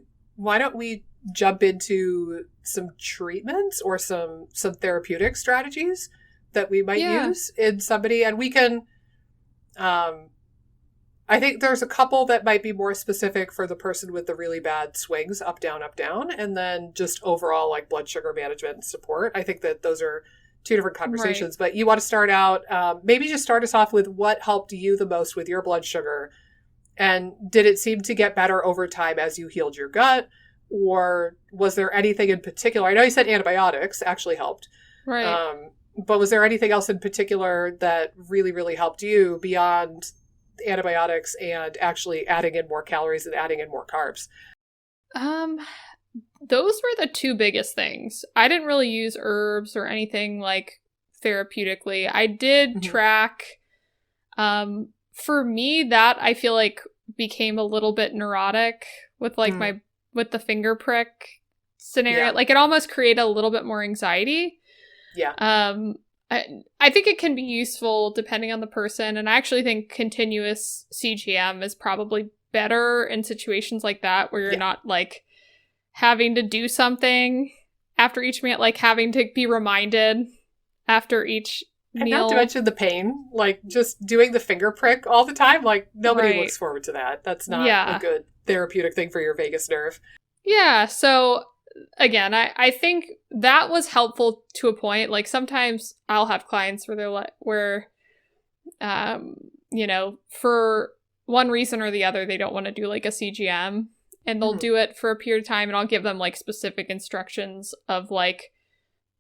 jump into some treatments or some therapeutic strategies that we might use in somebody, and we can I think there's a couple that might be more specific for the person with the really bad swings, up, down, and then just overall like blood sugar management and support. I think that those are two different conversations, but you want to start out, maybe just start us off with what helped you the most with your blood sugar. And did it seem to get better over time as you healed your gut? Or was there anything in particular? I know you said antibiotics actually helped. Right. But was there anything else in particular that really, really helped you beyond antibiotics and actually adding in more calories and adding in more carbs? Those were the two biggest things. I didn't really use herbs or anything like therapeutically. I did track. For me, that I feel like became a little bit neurotic with like with the finger prick scenario. Yeah. Like it almost created a little bit more anxiety. Yeah. I think it can be useful depending on the person. And I actually think continuous CGM is probably better in situations like that where you're not like having to do something after each meal, like having to be reminded after each meal. And not to mention the pain, like just doing the finger prick all the time. Like nobody looks forward to that. That's not a good therapeutic thing for your vagus nerve. Yeah. So again, I think that was helpful to a point. Like sometimes I'll have clients where they're like, you know, for one reason or the other, they don't want to do like a CGM and they'll do it for a period of time. And I'll give them like specific instructions of like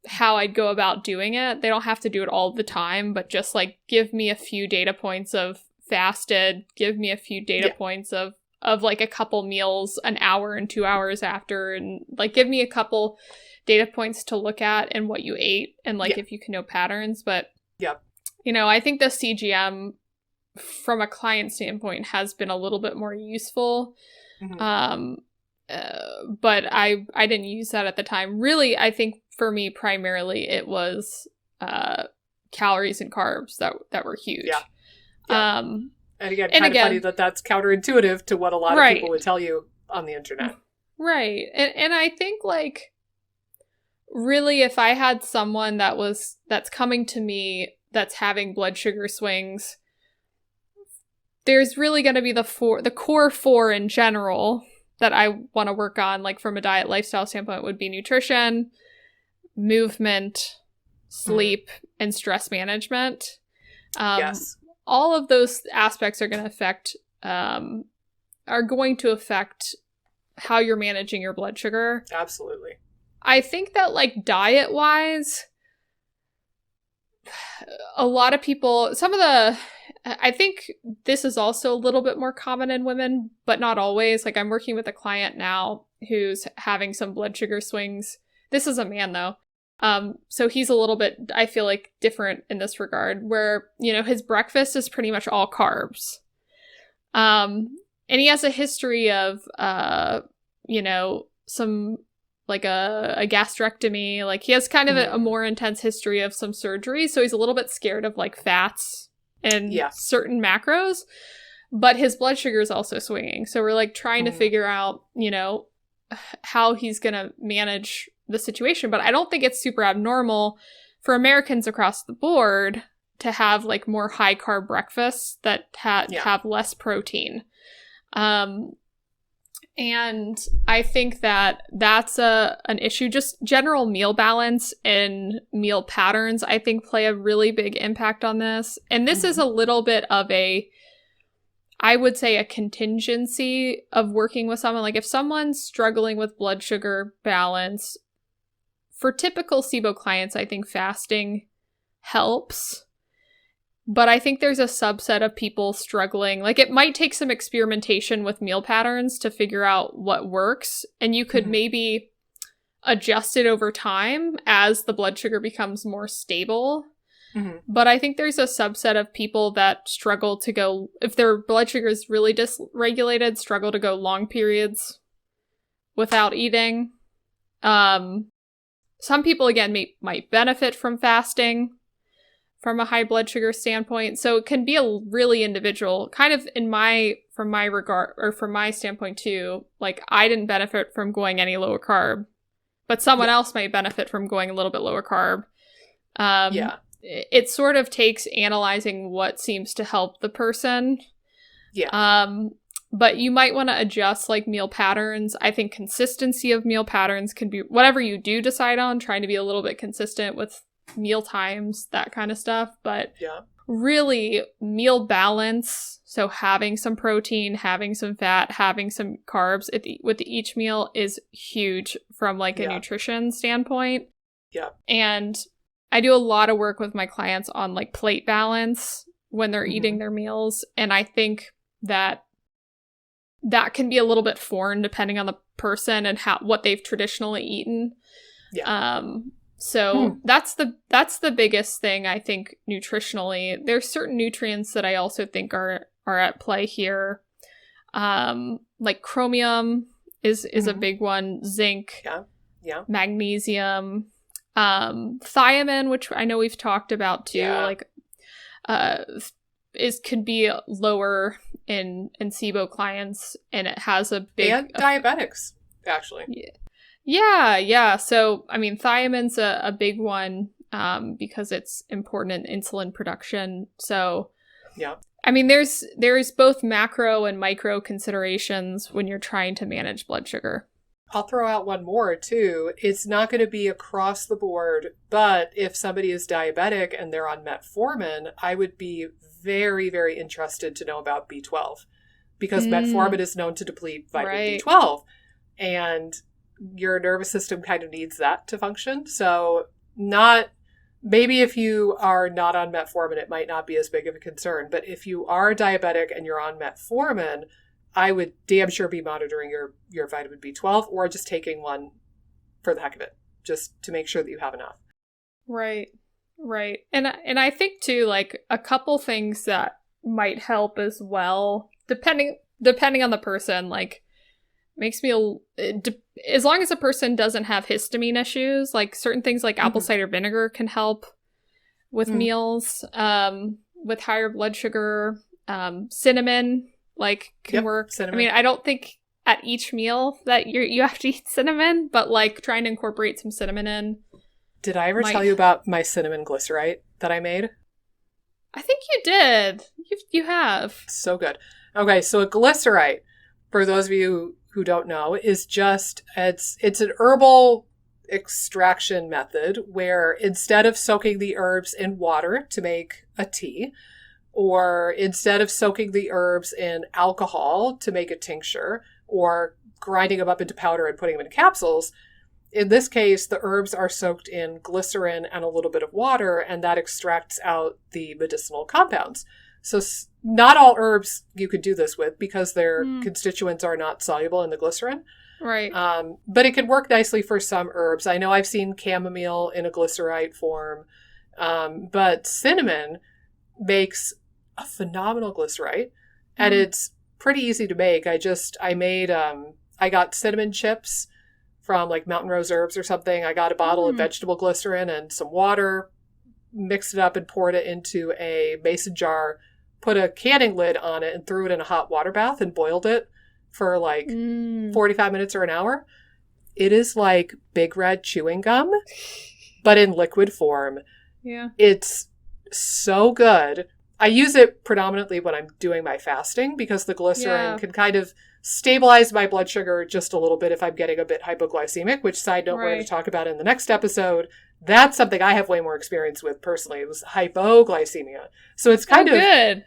how I'd go about doing it. They don't have to do it all the time, but just like give me a few data points of fasted, give me a few data points of like a couple meals an hour and 2 hours after, and like give me a couple data points to look at and what you ate and like if you can know patterns. But you know, I think the CGM from a client standpoint has been a little bit more useful. But I didn't use that at the time. Really, I think for me primarily it was calories and carbs that were huge. And again, kind of funny that that's counterintuitive to what a lot of people would tell you on the internet. Right. And I think like really if I had someone that's coming to me that's having blood sugar swings, there's really going to be the core four in general that I want to work on, like from a diet lifestyle standpoint, would be nutrition, movement, sleep, and stress management. Yes. All of those aspects are going to affect how you're managing your blood sugar. Absolutely. I think that like diet wise, a lot of people, I think this is also a little bit more common in women, but not always. Like I'm working with a client now who's having some blood sugar swings. This is a man though. So he's a little bit, I feel like, different in this regard, where, you know, his breakfast is pretty much all carbs. And he has a history of, you know, some, like a gastrectomy. Like he has kind of a more intense history of some surgery. So he's a little bit scared of like fats and certain macros, but his blood sugar is also swinging. So we're like trying to figure out, you know, how he's going to manage the situation. But I don't think it's super abnormal for Americans across the board to have like more high carb breakfasts that have less protein. And I think that that's an issue. Just general meal balance and meal patterns, I think, play a really big impact on this. And this is a little bit of I would say a contingency of working with someone. Like if someone's struggling with blood sugar balance, for typical SIBO clients, I think fasting helps. But I think there's a subset of people struggling. Like it might take some experimentation with meal patterns to figure out what works. And you could maybe adjust it over time as the blood sugar becomes more stable. But I think there's a subset of people that struggle to go, if their blood sugar is really dysregulated, struggle to go long periods without eating. Some people, again, might benefit from fasting from a high blood sugar standpoint. So it can be a really individual, kind of from my standpoint too. Like I didn't benefit from going any lower carb, but someone else might benefit from going a little bit lower carb. It sort of takes analyzing what seems to help the person. But you might want to adjust like meal patterns. I think consistency of meal patterns can be whatever you do decide on, trying to be a little bit consistent with meal times, that kind of stuff. But really meal balance, so having some protein, having some fat, having some carbs with each meal is huge from like a nutrition standpoint. And I do a lot of work with my clients on like plate balance when they're eating their meals. And I think that can be a little bit foreign depending on the person and what they've traditionally eaten. So that's the biggest thing, I think, nutritionally. There's certain nutrients that I also think are at play here. Like chromium is a big one, zinc, magnesium, thiamine, which I know we've talked about too, like could be lower in SIBO clients, and it has a big and diabetics actually. So I mean thiamine's a big one because it's important in insulin production. So I mean there's both macro and micro considerations when you're trying to manage blood sugar. I'll throw out one more too. It's not going to be across the board, but if somebody is diabetic and they're on metformin, I would be very, very interested to know about B12 because metformin is known to deplete vitamin B12 and your nervous system kind of needs that to function. So maybe if you are not on metformin, it might not be as big of a concern, but if you are diabetic and you're on metformin, I would damn sure be monitoring your vitamin B12 or just taking one for the heck of it, just to make sure that you have enough. Right. And I think too, like a couple things that might help as well, depending on the person, like makes me, as long as the person doesn't have histamine issues, like certain things like apple cider vinegar can help with meals, with higher blood sugar, cinnamon, like can work. Cinnamon. I mean, I don't think at each meal that you have to eat cinnamon, but like trying to incorporate some cinnamon in. Did I ever tell you about my cinnamon glycerite that I made? I think you did. You have. So good. Okay, so a glycerite, for those of you who don't know, is just, it's an herbal extraction method where instead of soaking the herbs in water to make a tea, or instead of soaking the herbs in alcohol to make a tincture, or grinding them up into powder and putting them in capsules, in this case, the herbs are soaked in glycerin and a little bit of water, and that extracts out the medicinal compounds. So not all herbs you could do this with because their constituents are not soluble in the glycerin. Right. But it can work nicely for some herbs. I know I've seen chamomile in a glycerite form, but cinnamon makes a phenomenal glycerite, and it's pretty easy to make. I got cinnamon chips from like Mountain Rose Herbs or something. I got a bottle of vegetable glycerin and some water, mixed it up and poured it into a mason jar, put a canning lid on it and threw it in a hot water bath and boiled it for like 45 minutes or an hour. It is like Big Red chewing gum, but in liquid form. Yeah. It's so good. I use it predominantly when I'm doing my fasting because the glycerin can kind of stabilize my blood sugar just a little bit if I'm getting a bit hypoglycemic, which, side note, we're going to talk about in the next episode. That's something I have way more experience with personally. It was hypoglycemia. So it's kind of good.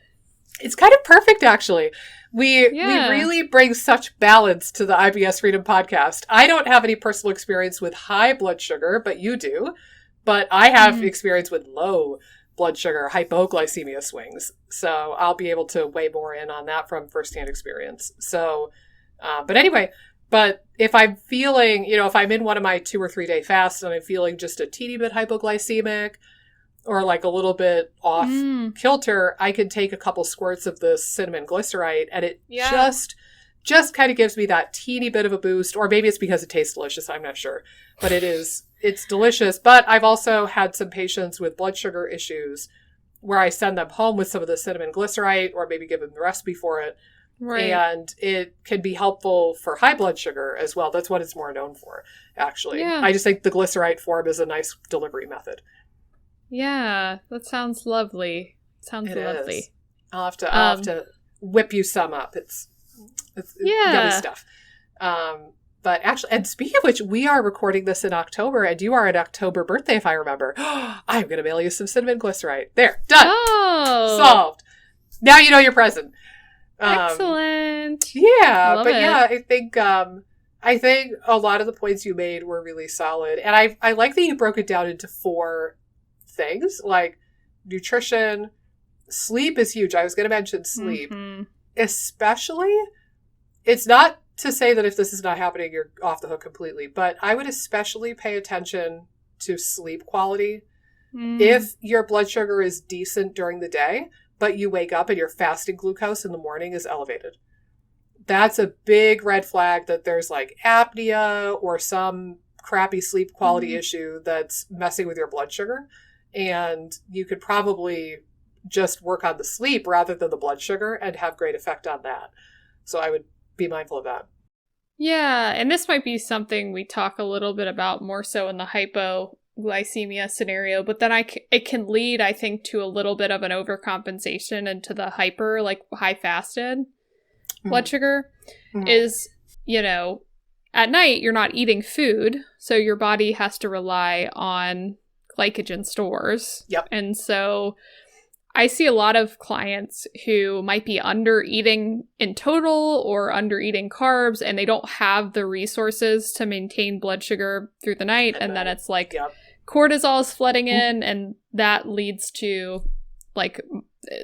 It's kind of perfect, actually. We really bring such balance to the IBS Freedom podcast. I don't have any personal experience with high blood sugar, but you do. But I have experience with low blood sugar, hypoglycemia swings. So I'll be able to weigh more in on that from firsthand experience. So, but anyway, but if I'm feeling, if I'm in one of my 2 or 3 day fasts and I'm feeling just a teeny bit hypoglycemic or like a little bit off kilter, I can take a couple squirts of the cinnamon glycerite and it just kind of gives me that teeny bit of a boost, or maybe it's because it tastes delicious. I'm not sure, but it's delicious. But I've also had some patients with blood sugar issues where I send them home with some of the cinnamon glycerite or maybe give them the recipe for it. Right. And it can be helpful for high blood sugar as well. That's what it's more known for, actually. Yeah. I just think the glycerite form is a nice delivery method. Yeah, that sounds lovely. Sounds lovely. Is. I'll have to whip you some up. It's yummy stuff. But actually, and speaking of which, we are recording this in October, and you are an October birthday, if I remember. I'm going to mail you some cinnamon glycerite. There, done. Oh. Solved. Now you know your present. Excellent. Yeah, but yeah, I think a lot of the points you made were really solid, and I like that you broke it down into 4 things, like nutrition. Sleep is huge. I was going to mention sleep, especially. It's not to say that if this is not happening, you're off the hook completely, but I would especially pay attention to sleep quality. If your blood sugar is decent during the day, but you wake up and your fasting glucose in the morning is elevated, that's a big red flag that there's like apnea or some crappy sleep quality issue that's messing with your blood sugar. And you could probably just work on the sleep rather than the blood sugar and have great effect on that. So I would be mindful of that. Yeah, and this might be something we talk a little bit about more so in the hypoglycemia scenario, but then it can lead, I think, to a little bit of an overcompensation into the high fasted blood sugar is, at night you're not eating food, so your body has to rely on glycogen stores. Yep. And so I see a lot of clients who might be under eating in total or under eating carbs, and they don't have the resources to maintain blood sugar through the night. And then it's like cortisol is flooding in, and that leads to like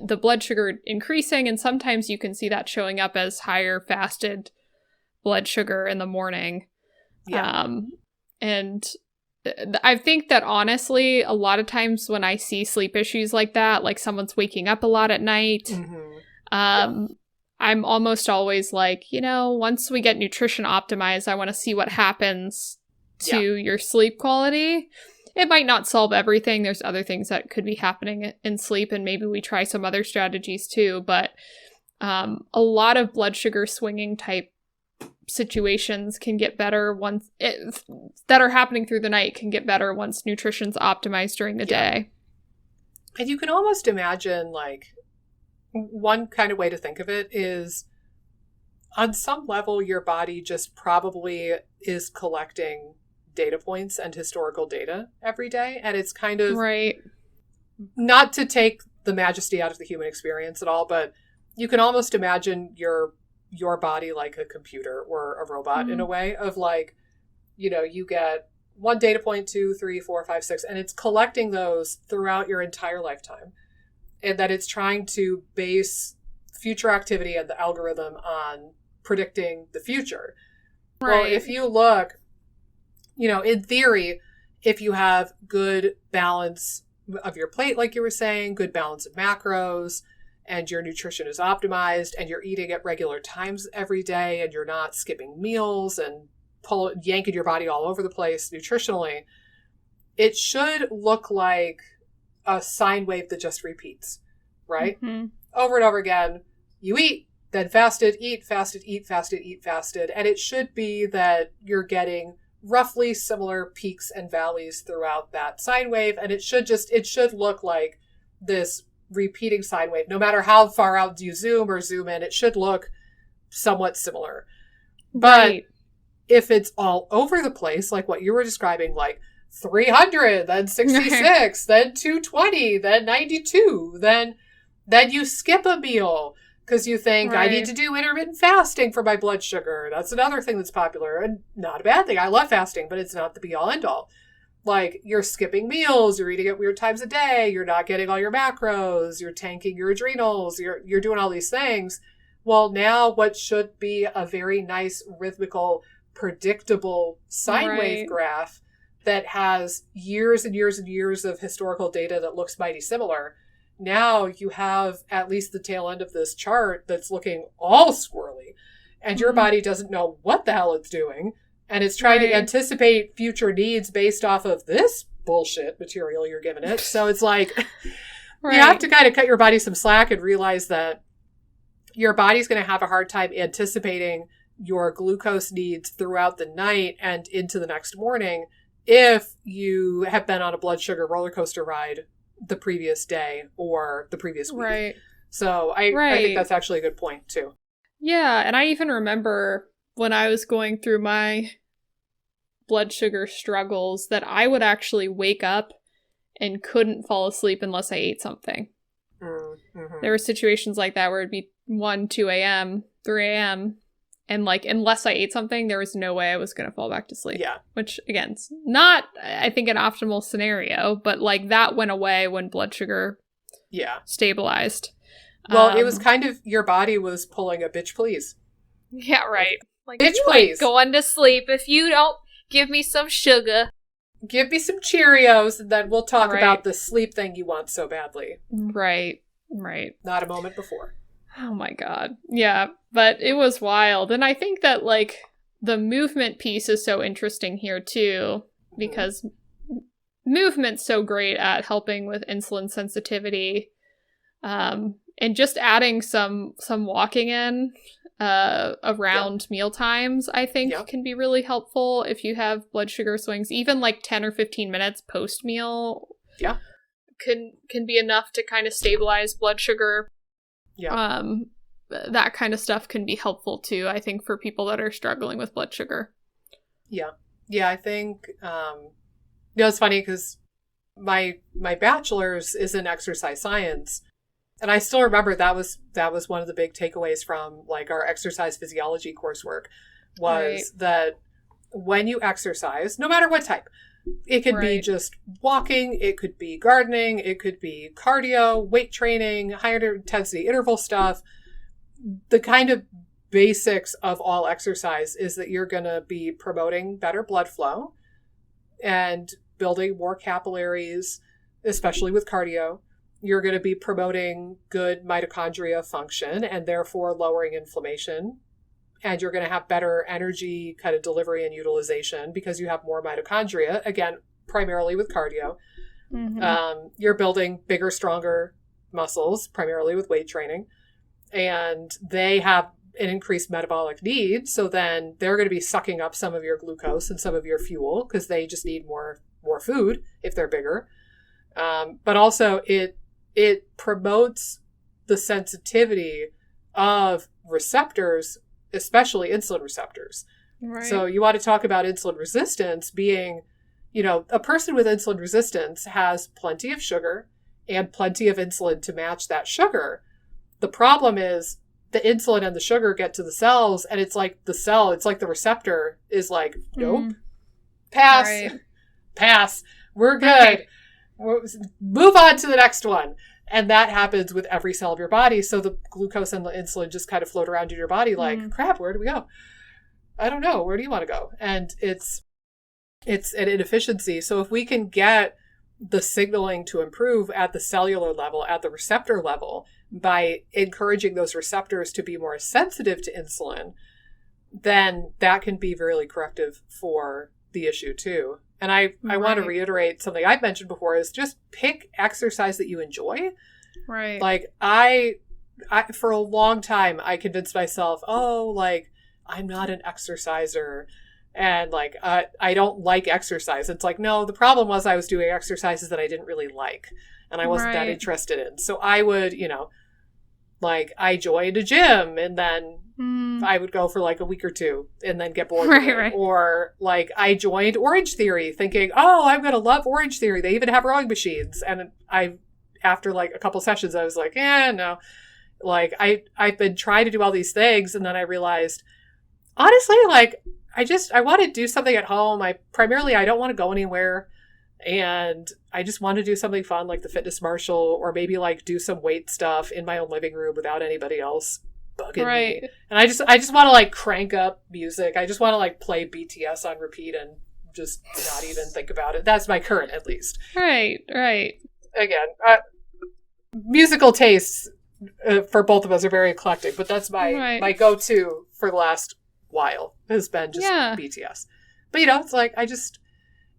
the blood sugar increasing. And sometimes you can see that showing up as higher fasted blood sugar in the morning. Yeah. And I think that honestly, a lot of times when I see sleep issues like that, like someone's waking up a lot at night, I'm almost always like, once we get nutrition optimized, I want to see what happens to your sleep quality. It might not solve everything. There's other things that could be happening in sleep, and maybe we try some other strategies too. But a lot of blood sugar swinging type situations can get better that are happening through the night can get better once nutrition's optimized during the day. And you can almost imagine, like, one kind of way to think of it is on some level, your body just probably is collecting data points and historical data every day. And it's kind of not to take the majesty out of the human experience at all, but you can almost imagine your body like a computer or a robot in a way of like, you get one data point, 2, 3, 4, 5, 6, and it's collecting those throughout your entire lifetime. And that it's trying to base future activity and the algorithm on predicting the future. Well, if you look, in theory, if you have good balance of your plate, like you were saying, good balance of macros, and your nutrition is optimized, and you're eating at regular times every day, and you're not skipping meals and yanking your body all over the place nutritionally, it should look like a sine wave that just repeats, right? Over and over again. You eat, then fasted, eat, fasted, eat, fasted, eat, fasted. And it should be that you're getting roughly similar peaks and valleys throughout that sine wave. And it should look like this repeating sine wave. No matter how far out you zoom or zoom in, it should look somewhat similar. But if it's all over the place, like what you were describing, like 300, then 66, then 220, then 92, then you skip a meal because you think I need to do intermittent fasting for my blood sugar. That's another thing that's popular and not a bad thing. I love fasting, but it's not the be all end all. Like, you're skipping meals, you're eating at weird times of day, you're not getting all your macros, you're tanking your adrenals, you're doing all these things. Well, now what should be a very nice, rhythmical, predictable sine wave graph that has years and years and years of historical data that looks mighty similar. Now you have at least the tail end of this chart that's looking all squirrely, and your body doesn't know what the hell it's doing, and it's trying to anticipate future needs based off of this bullshit material you're giving it. So it's like, you have to kind of cut your body some slack and realize that your body's going to have a hard time anticipating your glucose needs throughout the night and into the next morning if you have been on a blood sugar roller coaster ride the previous day or the previous week. So I think that's actually a good point too. Yeah, and I even remember when I was going through my blood sugar struggles that I would actually wake up and couldn't fall asleep unless I ate something. There were situations like that where it'd be 1, 2 a.m., 3 a.m., and like, unless I ate something, there was no way I was going to fall back to sleep. Yeah. Which, again, is not, I think, an optimal scenario, but like that went away when blood sugar stabilized. Well, it was kind of, your body was pulling a bitch please. Yeah, right. Like, bitch please. Going to sleep if you don't give me some sugar. Give me some Cheerios, and then we'll talk about the sleep thing you want so badly. Right. Not a moment before. Oh my God. Yeah, but it was wild. And I think that, like, the movement piece is so interesting here, too, because movement's so great at helping with insulin sensitivity. And just adding some walking in around meal times, I think, can be really helpful if you have blood sugar swings. Even, like, 10 or 15 minutes post-meal can be enough to kind of stabilize blood sugar. That kind of stuff can be helpful too, I think, for people that are struggling with blood sugar. Yeah, I think it's funny because my bachelor's is in exercise science, and I still remember that was one of the big takeaways from like our exercise physiology coursework was that when you exercise, no matter what type, it could be just walking, it could be gardening, it could be cardio, weight training, higher intensity interval stuff. The kind of basics of all exercise is that you're going to be promoting better blood flow and building more capillaries, especially with cardio. You're going to be promoting good mitochondria function and therefore lowering inflammation. And you're going to have better energy kind of delivery and utilization because you have more mitochondria, again, primarily with cardio. You're building bigger, stronger muscles, primarily with weight training. And they have an increased metabolic need. So then they're going to be sucking up some of your glucose and some of your fuel because they just need more food if they're bigger. But also it it promotes the sensitivity of receptors, especially insulin receptors. Right. So you want to talk about insulin resistance being, a person with insulin resistance has plenty of sugar and plenty of insulin to match that sugar. The problem is the insulin and the sugar get to the cells, and it's like the receptor is like, nope, pass, Right. pass, we're good. Move on to the next one. And that happens with every cell of your body. So the glucose and the insulin just kind of float around in your body like, crap, where do we go? I don't know. Where do you want to go? And it's an inefficiency. So if we can get the signaling to improve at the cellular level, at the receptor level, by encouraging those receptors to be more sensitive to insulin, then that can be really corrective for the issue too. And I want to reiterate something I've mentioned before is just pick exercise that you enjoy. Right. Like I for a long time, I convinced myself, I'm not an exerciser. And I don't like exercise. It's like, no, the problem was I was doing exercises that I didn't really like and I wasn't that interested in. So I would, I joined a gym and then I would go for a week or two and then get bored. Right. Or I joined Orange Theory thinking, oh, I'm going to love Orange Theory. They even have rowing machines. And after a couple sessions, I was like, no. I've been trying to do all these things. And then I realized, honestly, I want to do something at home. I don't want to go anywhere. And I just want to do something fun like the Fitness Marshal, or maybe do some weight stuff in my own living room without anybody else bugging me. And I just want to crank up music. I just want to play BTS on repeat and just not even think about it. That's my current, at least. Right. Again, musical tastes for both of us are very eclectic, but that's my go-to for the last while has been just BTS. But it's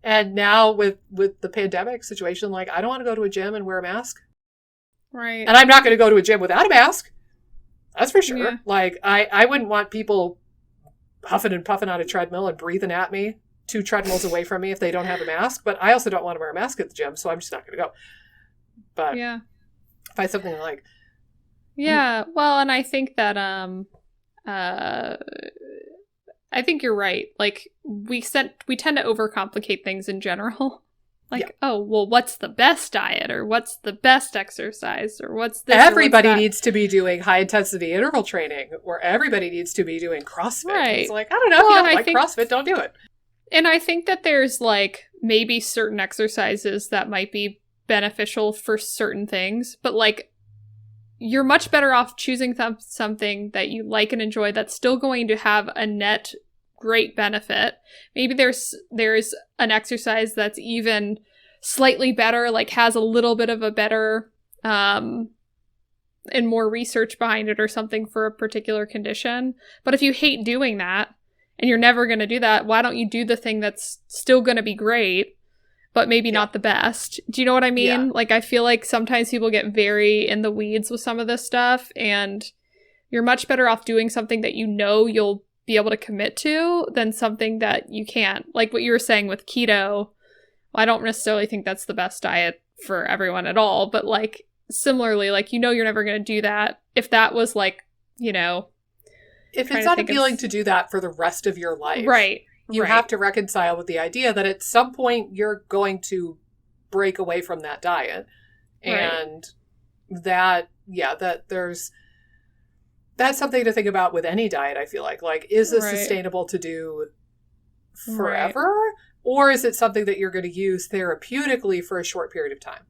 and now with the pandemic situation, I don't want to go to a gym and wear a mask. Right. And I'm not going to go to a gym without a mask. That's for sure. Yeah. I wouldn't want people huffing and puffing on a treadmill and breathing at me 2 treadmills away from me if they don't have a mask. But I also don't want to wear a mask at the gym, so I'm just not going to go. But find something I like. Yeah. Well, and I think that I think you're right. We tend to overcomplicate things in general. Oh, well, what's the best diet, or what's the best exercise, or what's this? Everybody needs to be doing high intensity interval training, or everybody needs to be doing CrossFit. Right. It's I don't know, if you don't like CrossFit, don't do it. And I think that there's maybe certain exercises that might be beneficial for certain things, but you're much better off choosing something that you like and enjoy that's still going to have a net great benefit. Maybe there's an exercise that's even slightly better, has a little bit of a better and more research behind it or something for a particular condition. But if you hate doing that and you're never going to do that, why don't you do the thing that's still going to be great but maybe not the best? Do you know what I mean? Yeah. I feel like sometimes people get very in the weeds with some of this stuff, and you're much better off doing something that you'll be able to commit to than something that you can't. Like what you were saying with keto, I don't necessarily think that's the best diet for everyone at all, but similarly, you're never going to do that. If that was if it's not appealing to do that for the rest of your life. Right. You have to reconcile with the idea that at some point you're going to break away from that diet. And that's something to think about with any diet, I feel like. Is this sustainable to do forever? Right. Or is it something that you're going to use therapeutically for a short period of time?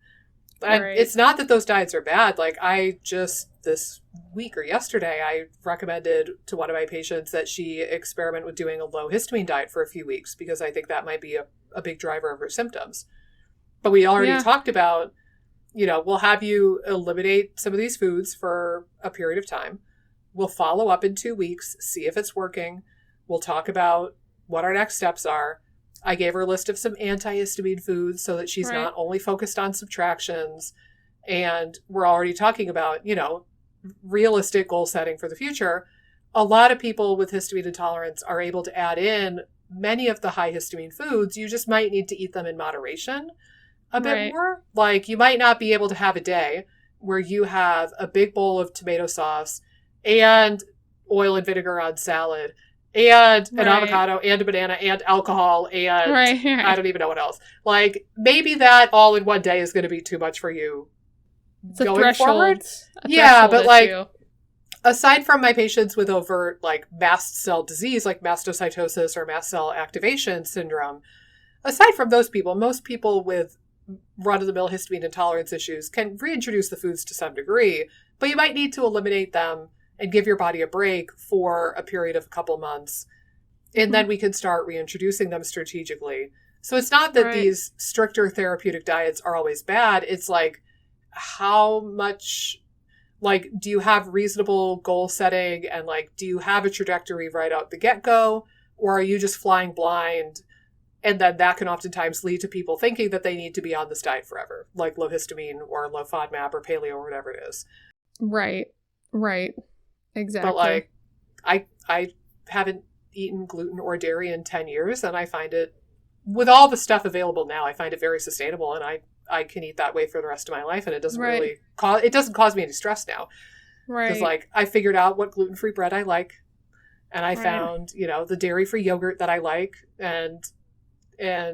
And it's not that those diets are bad. I just, this week or yesterday, I recommended to one of my patients that she experiment with doing a low histamine diet for a few weeks, because I think that might be a big driver of her symptoms. But we already talked about, we'll have you eliminate some of these foods for a period of time. We'll follow up in 2 weeks, see if it's working. We'll talk about what our next steps are. I gave her a list of some antihistamine foods so that she's not only focused on subtractions. And we're already talking about, realistic goal setting for the future. A lot of people with histamine intolerance are able to add in many of the high histamine foods. You just might need to eat them in moderation a bit more. You might not be able to have a day where you have a big bowl of tomato sauce and oil and vinegar on salad and an avocado and a banana and alcohol and I don't even know what else. Like, maybe that all in one day is going to be too much for you going forward. Yeah, but like, aside from my patients with overt like mast cell disease, like mastocytosis or mast cell activation syndrome, aside from those people, most people with run-of-the-mill histamine intolerance issues can reintroduce the foods to some degree, but you might need to eliminate them and give your body a break for a period of a couple months. And then we can start reintroducing them strategically. So it's not that these stricter therapeutic diets are always bad. It's like, how much, like, do you have reasonable goal setting? And like, do you have a trajectory right out the get-go? Or are you just flying blind? And then that can oftentimes lead to people thinking that they need to be on this diet forever, like low histamine or low FODMAP or paleo or whatever it is. Right. Exactly. But like, I haven't eaten gluten or dairy in 10 years, and I find it, with all the stuff available now, I find it very sustainable, and I can eat that way for the rest of my life, and it doesn't really cause me any stress now. Right. Because like, I figured out what gluten-free bread I like, and I found, the dairy-free yogurt that I like, and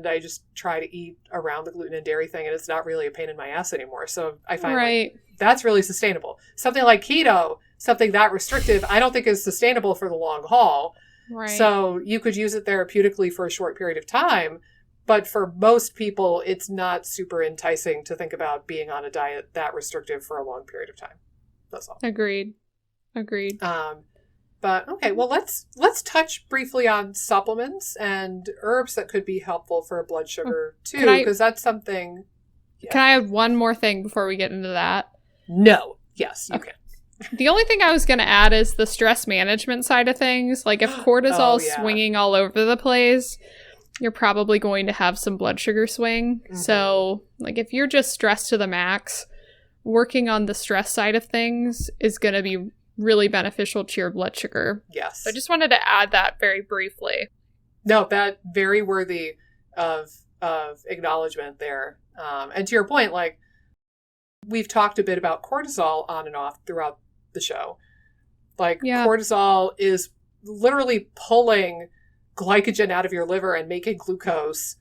I just try to eat around the gluten and dairy thing, and it's not really a pain in my ass anymore. So I find like, that's really sustainable. Something like keto, something that restrictive, I don't think is sustainable for the long haul. Right. So you could use it therapeutically for a short period of time, but for most people, it's not super enticing to think about being on a diet that restrictive for a long period of time. That's all. Agreed. But okay, well, let's touch briefly on supplements and herbs that could be helpful for blood sugar too, because that's something. Yeah. Can I add one more thing before we get into that? No. Yes, you can. The only thing I was going to add is the stress management side of things. Like, if cortisol swinging all over the place, you're probably going to have some blood sugar swing. Mm-hmm. So, like, if you're just stressed to the max, working on the stress side of things is going to be really beneficial to your blood sugar. Yes. So I just wanted to add that very briefly. No, that very worthy of acknowledgement there. And to your point, like, we've talked a bit about cortisol on and off throughout the show. Like, cortisol is literally pulling glycogen out of your liver and making glucose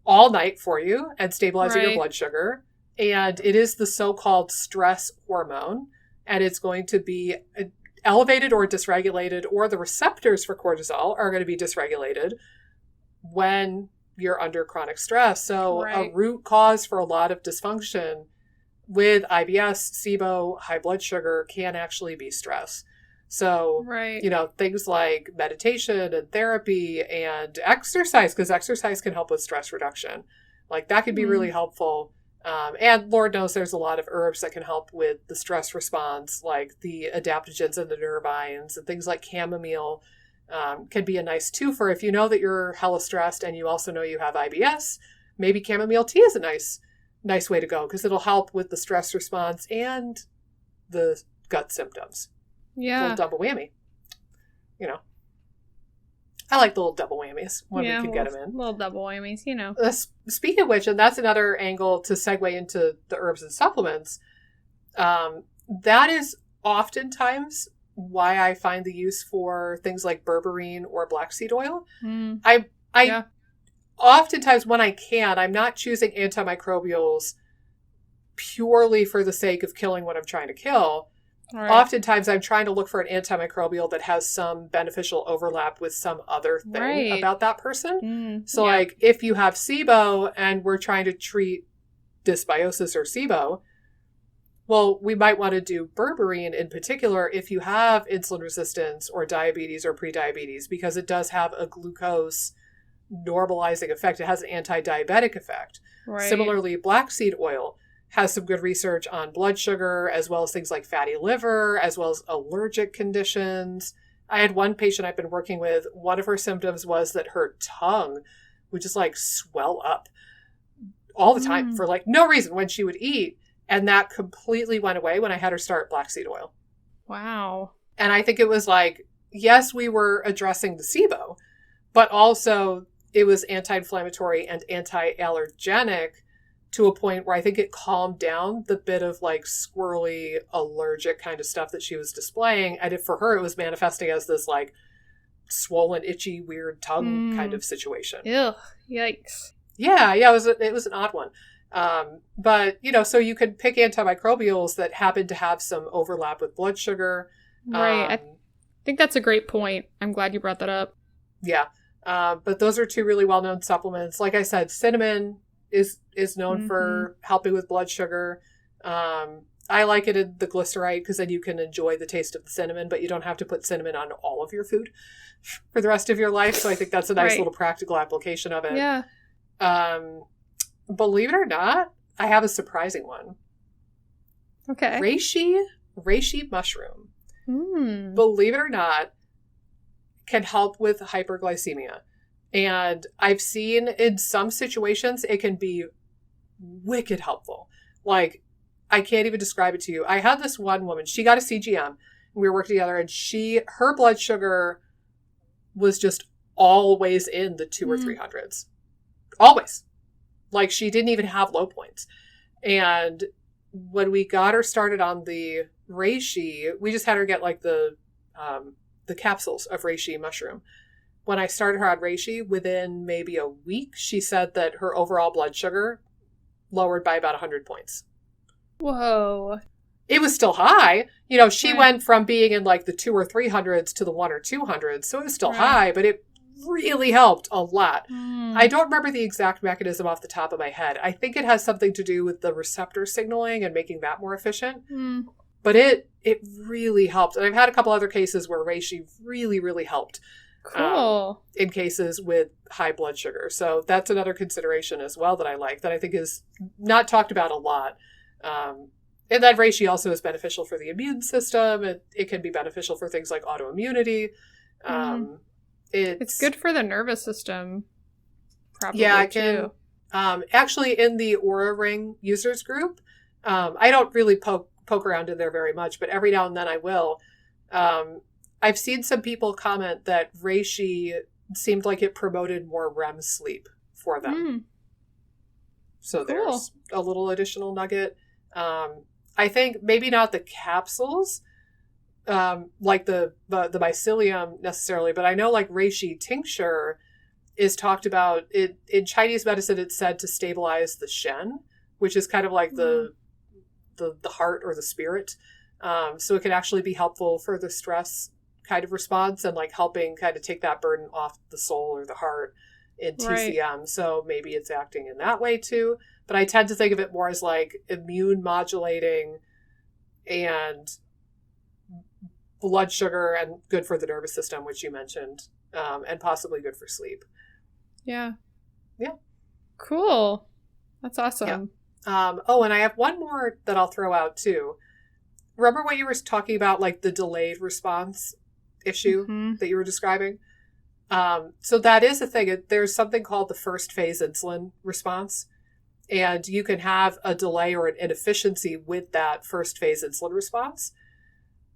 all night for you and stabilizing your blood sugar. And it is the so-called stress hormone. And it's going to be elevated or dysregulated, or the receptors for cortisol are going to be dysregulated when you're under chronic stress. So a root cause for a lot of dysfunction with IBS, SIBO, high blood sugar can actually be stress. So, things like meditation and therapy and exercise, because exercise can help with stress reduction. Like, that can be really helpful. And Lord knows there's a lot of herbs that can help with the stress response, like the adaptogens and the neurobiones, and things like chamomile can be a nice twofer. If you know that you're hella stressed and you also know you have IBS, maybe chamomile tea is a nice way to go, because it'll help with the stress response and the gut symptoms. Yeah. A little double whammy. I like the little double whammies when we can get them in. Little double whammies, Speaking of which, and that's another angle to segue into the herbs and supplements, that is oftentimes why I find the use for things like berberine or black seed oil. I oftentimes, when I can, I'm not choosing antimicrobials purely for the sake of killing what I'm trying to kill. Oftentimes, I'm trying to look for an antimicrobial that has some beneficial overlap with some other thing about that person. So, like, if you have SIBO and we're trying to treat dysbiosis or SIBO, well, we might want to do berberine in particular if you have insulin resistance or diabetes or prediabetes, because it does have a glucose normalizing effect. It has an anti-diabetic effect. Similarly, black seed oil has some good research on blood sugar, as well as things like fatty liver, as well as allergic conditions. I had one patient I've been working with, one of her symptoms was that her tongue would just like swell up all the time for like no reason when she would eat. And that completely went away when I had her start black seed oil. Wow. And I think it was like, yes, we were addressing the SIBO, but also it was anti-inflammatory and anti-allergenic to a point where I think it calmed down the bit of like squirrely allergic kind of stuff that she was displaying. And for her, it was manifesting as this like swollen, itchy, weird tongue kind of situation. Ugh, yikes. Yeah, it was an odd one. But, so you could pick antimicrobials that happen to have some overlap with blood sugar. Right. I think that's a great point. I'm glad you brought that up. Yeah. But those are two really well-known supplements. Like I said, cinnamon is known for helping with blood sugar. I like it in the Glycerite because then you can enjoy the taste of the cinnamon, but you don't have to put cinnamon on all of your food for the rest of your life. So I think that's a nice little practical application of it. Yeah. Believe it or not, I have a surprising one. Okay. Reishi mushroom. Believe it or not, can help with hyperglycemia. And I've seen in some situations it can be wicked helpful. Like, I can't even describe it to you. I had this one woman, she got a CGM, and we were working together, and her blood sugar was just always in the 200 or 300s. Always. Like, she didn't even have low points. And when we got her started on the reishi, we just had her get like the capsules of reishi mushroom. When I started her on reishi, within maybe a week, she said that her overall blood sugar lowered by about 100 points. Whoa. It was still high. She went from being in like the 200 or 300s to the 100 or 200s. So it was still high, but it really helped a lot. I don't remember the exact mechanism off the top of my head. I think it has something to do with the receptor signaling and making that more efficient. But it really helped. And I've had a couple other cases where reishi really, really helped. Cool. In cases with high blood sugar. So that's another consideration as well that I like, that I think is not talked about a lot. And that reishi also is beneficial for the immune system. It can be beneficial for things like autoimmunity. It's good for the nervous system. Probably, yeah, it can. Actually, in the Aura Ring users group, I don't really poke around in there very much, but every now and then I will. I've seen some people comment that reishi seemed like it promoted more REM sleep for them. So there's a little additional nugget. I think maybe not the capsules, like the mycelium necessarily, but I know like reishi tincture is talked about. In Chinese medicine, it's said to stabilize the shen, which is kind of like the heart or the spirit. So it can actually be helpful for the stress kind of response and like helping kind of take that burden off the soul or the heart in TCM. So maybe it's acting in that way too. But I tend to think of it more as like immune modulating and blood sugar and good for the nervous system, which you mentioned, and possibly good for sleep. Yeah. Yeah. Cool. That's awesome. Yeah. And I have one more that I'll throw out too. Remember what you were talking about, like the delayed response issue that you were describing? So that is a thing. There's something called the first phase insulin response. And you can have a delay or an inefficiency with that first phase insulin response.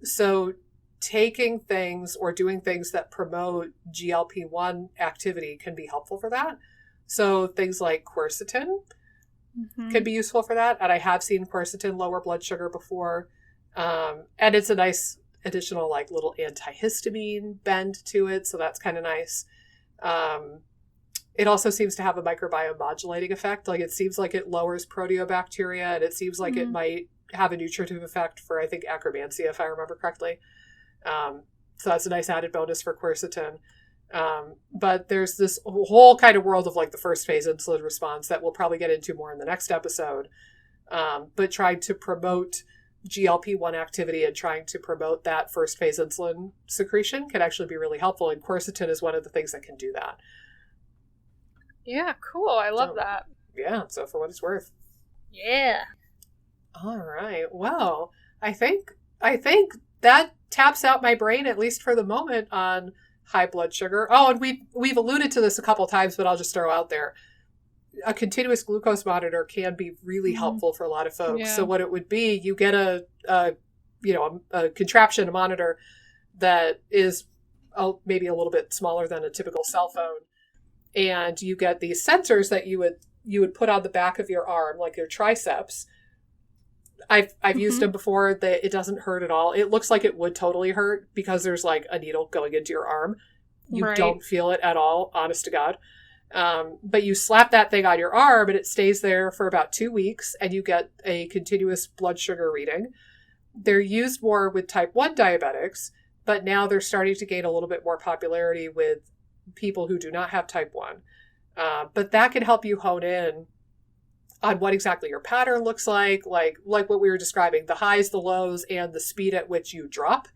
So taking things or doing things that promote GLP-1 activity can be helpful for that. So things like quercetin can be useful for that. And I have seen quercetin lower blood sugar before. And it's a nice additional like little antihistamine bend to it. So that's kind of nice. It also seems to have a microbiome modulating effect. Like it seems like it lowers proteobacteria, and it seems like it might have a nutritive effect for, I think, Akkermansia, if I remember correctly. So that's a nice added bonus for quercetin. But there's this whole kind of world of like the first phase insulin response that we'll probably get into more in the next episode. But trying to promote GLP-1 activity and trying to promote that first phase insulin secretion can actually be really helpful. And quercetin is one of the things that can do that. Yeah, cool. I love that. Yeah, so for what it's worth. Yeah. All right. Well, I think that taps out my brain, at least for the moment, on high blood sugar. Oh, and we've alluded to this a couple times, but I'll just throw out there. A continuous glucose monitor can be really helpful for a lot of folks. Yeah. So what it would be, you get a contraption, a monitor that is maybe a little bit smaller than a typical cell phone. And you get these sensors that you would you would put on the back of your arm, like your triceps. I've used them before. It doesn't hurt at all. It looks like it would totally hurt because there's like a needle going into your arm. You don't feel it at all, honest to God. But you slap that thing on your arm and it stays there for about 2 weeks and you get a continuous blood sugar reading. They're used more with type 1 diabetics, but now they're starting to gain a little bit more popularity with people who do not have type 1. But that can help you hone in on what exactly your pattern looks like what we were describing, the highs, the lows, and the speed at which you drop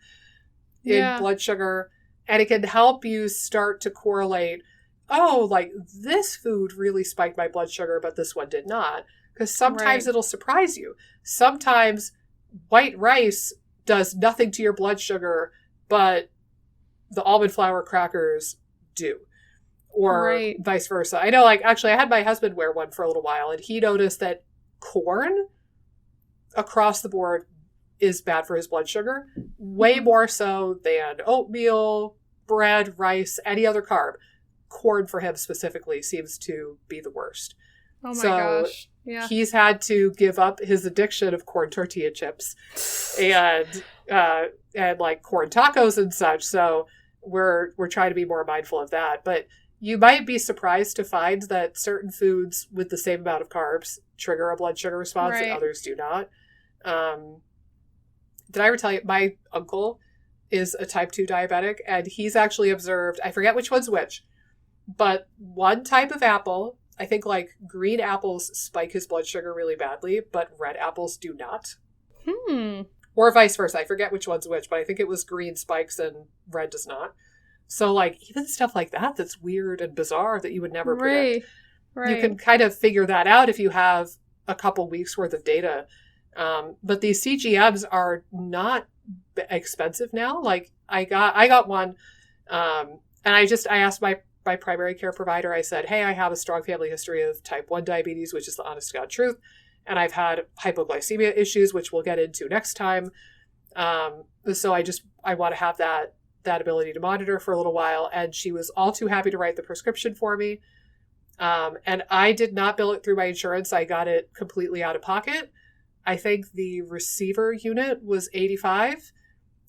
in blood sugar. And it can help you start to correlate, like this food really spiked my blood sugar, but this one did not. Because sometimes it'll surprise you. Sometimes white rice does nothing to your blood sugar, but the almond flour crackers do. Or vice versa. I know, like, actually, I had my husband wear one for a little while, and he noticed that corn across the board is bad for his blood sugar, way more so than oatmeal, bread, rice, any other carb. Corn for him specifically seems to be the worst. Oh my gosh. Yeah. He's had to give up his addiction of corn tortilla chips and like corn tacos and such. So we're trying to be more mindful of that. But you might be surprised to find that certain foods with the same amount of carbs trigger a blood sugar response and others do not. Did I ever tell you, my uncle is a type 2 diabetic, and he's actually observed, I forget which one's which, but one type of apple, I think like green apples spike his blood sugar really badly, but red apples do not. Or vice versa. I forget which one's which, but I think it was green spikes and red does not. So, like, even stuff like that that's weird and bizarre that you would never predict. You can kind of figure that out if you have a couple weeks worth of data. But these CGMs are not expensive now. Like, I got one, and I asked my primary care provider, I said, hey, I have a strong family history of type 1 diabetes, which is the honest to God truth. And I've had hypoglycemia issues, which we'll get into next time. So I want to have that ability to monitor for a little while. And she was all too happy to write the prescription for me. And I did not bill it through my insurance. I got it completely out of pocket. I think the receiver unit was $85.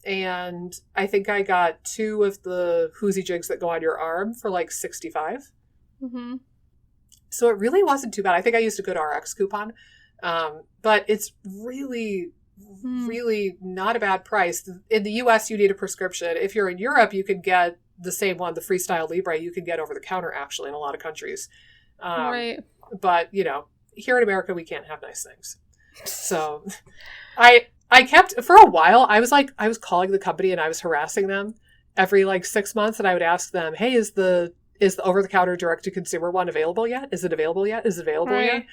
And I think I got 2 of the Whoozy Jigs that go on your arm for like $65. So it really wasn't too bad. I think I used a good RX coupon. But it's really not a bad price. In the US, you need a prescription. If you're in Europe, you can get the same one, the Freestyle Libre, you can get over the counter actually in a lot of countries. But, here in America, we can't have nice things. So I kept, for a while, I was calling the company and I was harassing them every like 6 months, and I would ask them, hey, is the over-the-counter direct-to-consumer one available yet? Is it available yet? Is it available yet?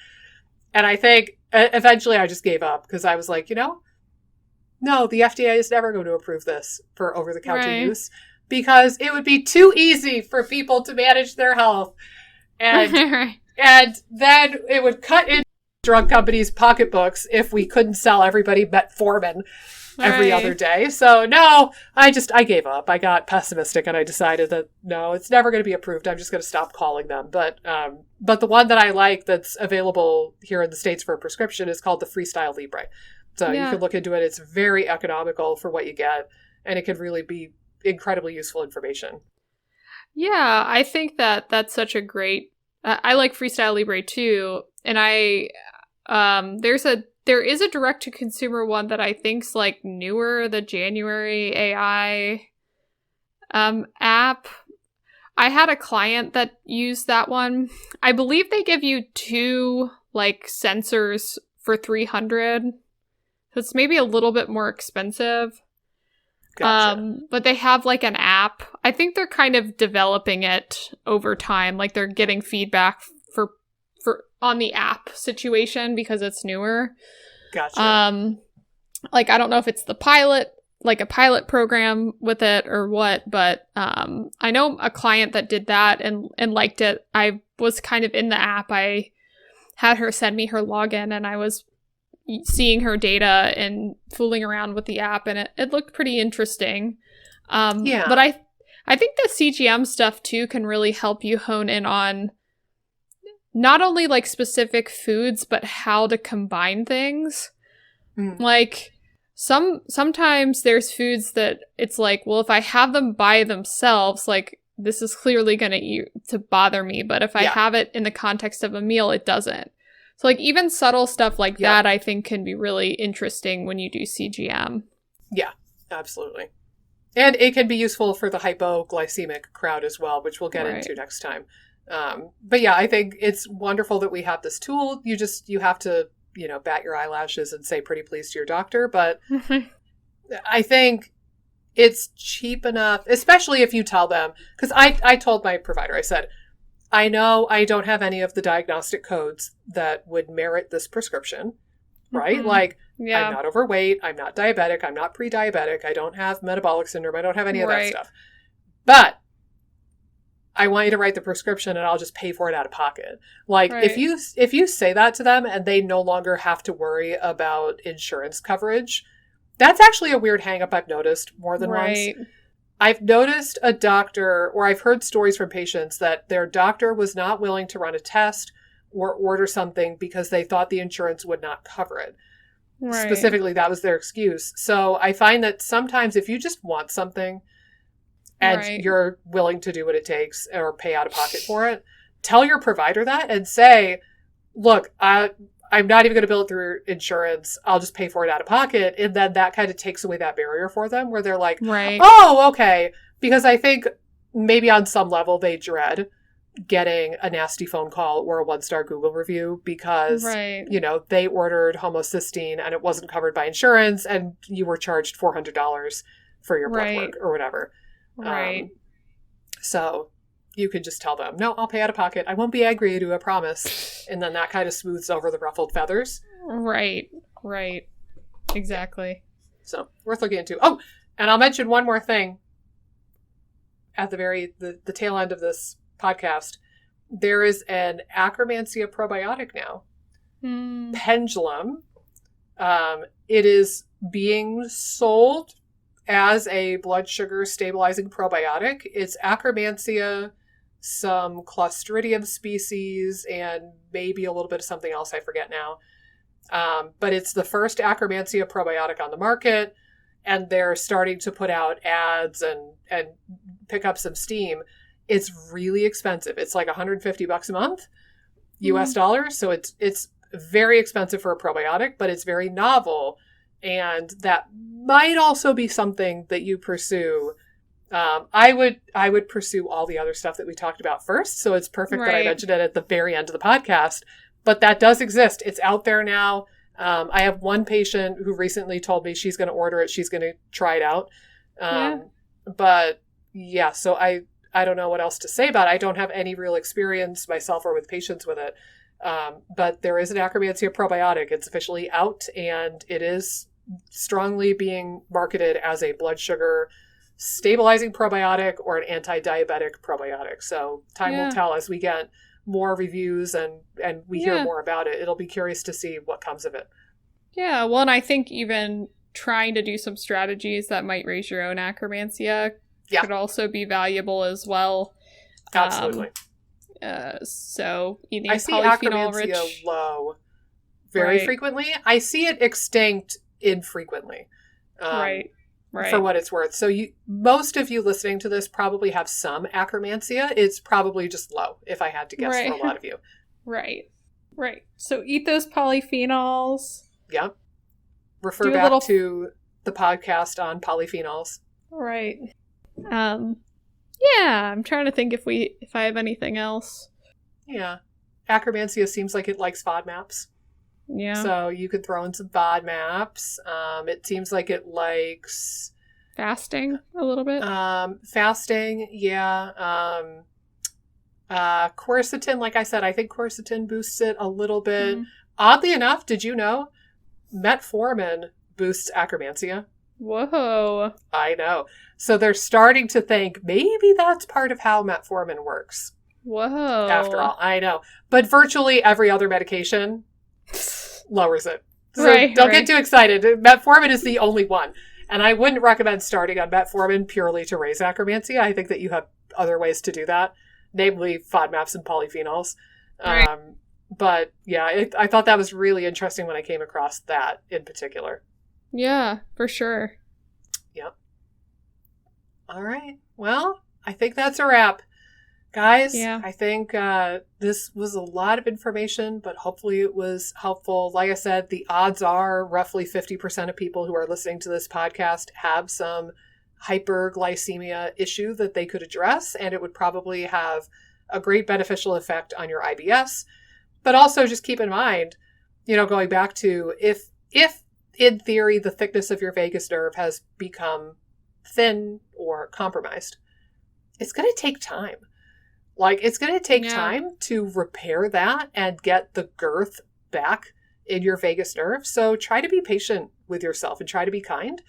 And I think eventually I just gave up because I was like, no, the FDA is never going to approve this for over-the-counter use because it would be too easy for people to manage their health. And and then it would cut into drug companies' pocketbooks if we couldn't sell everybody Metformin every other day. So no, I gave up. I got pessimistic and I decided that no, it's never going to be approved. I'm just going to stop calling them. But the one that I like that's available here in the States for a prescription is called the Freestyle Libre. So you can look into it. It's very economical for what you get, and it can really be incredibly useful information. Yeah, I think that's such a great. I like Freestyle Libre too, and there is a direct-to-consumer one that I think's like newer, the January AI app. I had a client that used that one. I believe they give you 2 like sensors for $300. So it's maybe a little bit more expensive. Gotcha. But they have like an app. I think they're kind of developing it over time. Like they're getting feedback for on the app situation because it's newer. Gotcha. Like I don't know if it's the pilot, like a pilot program with it or what, but I know a client that did that and liked it. I was kind of in the app. I had her send me her login and I was seeing her data and fooling around with the app, and it looked pretty interesting. But I think the CGM stuff too can really help you hone in on not only like specific foods, but how to combine things. Like sometimes there's foods that it's like, well, if I have them by themselves, like this is clearly going to bother me. But if I have it in the context of a meal, it doesn't. So like even subtle stuff like that, I think can be really interesting when you do CGM. Yeah, absolutely. And it can be useful for the hypoglycemic crowd as well, which we'll get into next time. But yeah, I think it's wonderful that we have this tool. You have to, bat your eyelashes and say pretty please to your doctor. But I think it's cheap enough, especially if you tell them, because I told my provider, I said, I know I don't have any of the diagnostic codes that would merit this prescription, right? Like, I'm not overweight, I'm not diabetic, I'm not pre-diabetic, I don't have metabolic syndrome, I don't have any of that stuff. But I want you to write the prescription and I'll just pay for it out of pocket. Like, if you say that to them and they no longer have to worry about insurance coverage, that's actually a weird hang up I've noticed more than once. I've noticed a doctor, or I've heard stories from patients that their doctor was not willing to run a test or order something because they thought the insurance would not cover it. Specifically, that was their excuse. So I find that sometimes if you just want something and you're willing to do what it takes or pay out of pocket for it, tell your provider that and say, look, I'm not even going to bill it through insurance. I'll just pay for it out of pocket. And then that kind of takes away that barrier for them where they're like, oh, okay. Because I think maybe on some level they dread getting a nasty phone call or a 1-star Google review because, they ordered homocysteine and it wasn't covered by insurance and you were charged $400 for your blood work or whatever. So you could just tell them, no, I'll pay out of pocket. I won't be angry to a promise. And then that kind of smooths over the ruffled feathers. Right. Exactly. So worth looking into. Oh, and I'll mention one more thing at the tail end of this podcast. There is an Akkermansia probiotic now. Pendulum. It is being sold as a blood sugar stabilizing probiotic. It's Akkermansia, some Clostridium species, and maybe a little bit of something else I forget now. But it's the first Akkermansia probiotic on the market, and they're starting to put out ads and pick up some steam. It's really expensive. It's like $150 a month, US dollars. So it's very expensive for a probiotic, but it's very novel. And that might also be something that you pursue. I would pursue all the other stuff that we talked about first. So it's perfect that I mentioned it at the very end of the podcast. But that does exist. It's out there now. I have one patient who recently told me she's going to order it. She's going to try it out. But yeah, so I don't know what else to say about it. I don't have any real experience myself or with patients with it. But there is an Akkermansia probiotic. It's officially out, and it is strongly being marketed as a blood sugar stabilizing probiotic or an anti-diabetic probiotic. So time will tell as we get more reviews and we hear more about it. It'll be curious to see what comes of it. Yeah, well, and I think even trying to do some strategies that might raise your own Akkermansia could also be valuable as well. Absolutely. So eating I see polyphenol Akkermansia rich low very frequently. I see it extinct infrequently. For what it's worth. So most of you listening to this probably have some Akkermansia. It's probably just low, if I had to guess for a lot of you. Right. So eat those polyphenols. Yep. Refer back to the podcast on polyphenols. Right. Yeah, I'm trying to think if I have anything else. Yeah. Akkermansia seems like it likes FODMAPs. Yeah. So you could throw in some FODMAPs. It seems like it likes fasting a little bit. Fasting, yeah. Quercetin, like I said, I think quercetin boosts it a little bit. Oddly enough, did you know metformin boosts Akkermansia? Whoa. I know. So they're starting to think maybe that's part of how metformin works. Whoa. After all, I know. But virtually every other medication lowers it. So don't get too excited. Metformin is the only one. And I wouldn't recommend starting on metformin purely to raise Akkermansia. I think that you have other ways to do that, namely FODMAPs and polyphenols. Right. But yeah, I thought that was really interesting when I came across that in particular. Yeah, for sure. Yep. All right. Well, I think that's a wrap. Guys, Yeah. I think this was a lot of information, but hopefully it was helpful. Like I said, the odds are roughly 50% of people who are listening to this podcast have some hyperglycemia issue that they could address, and it would probably have a great beneficial effect on your IBS. But also just keep in mind, going back to if in theory the thickness of your vagus nerve has become thin or compromised, it's going to take time. Like, it's going to take time to repair that and get the girth back in your vagus nerve. So try to be patient with yourself and try to be kind.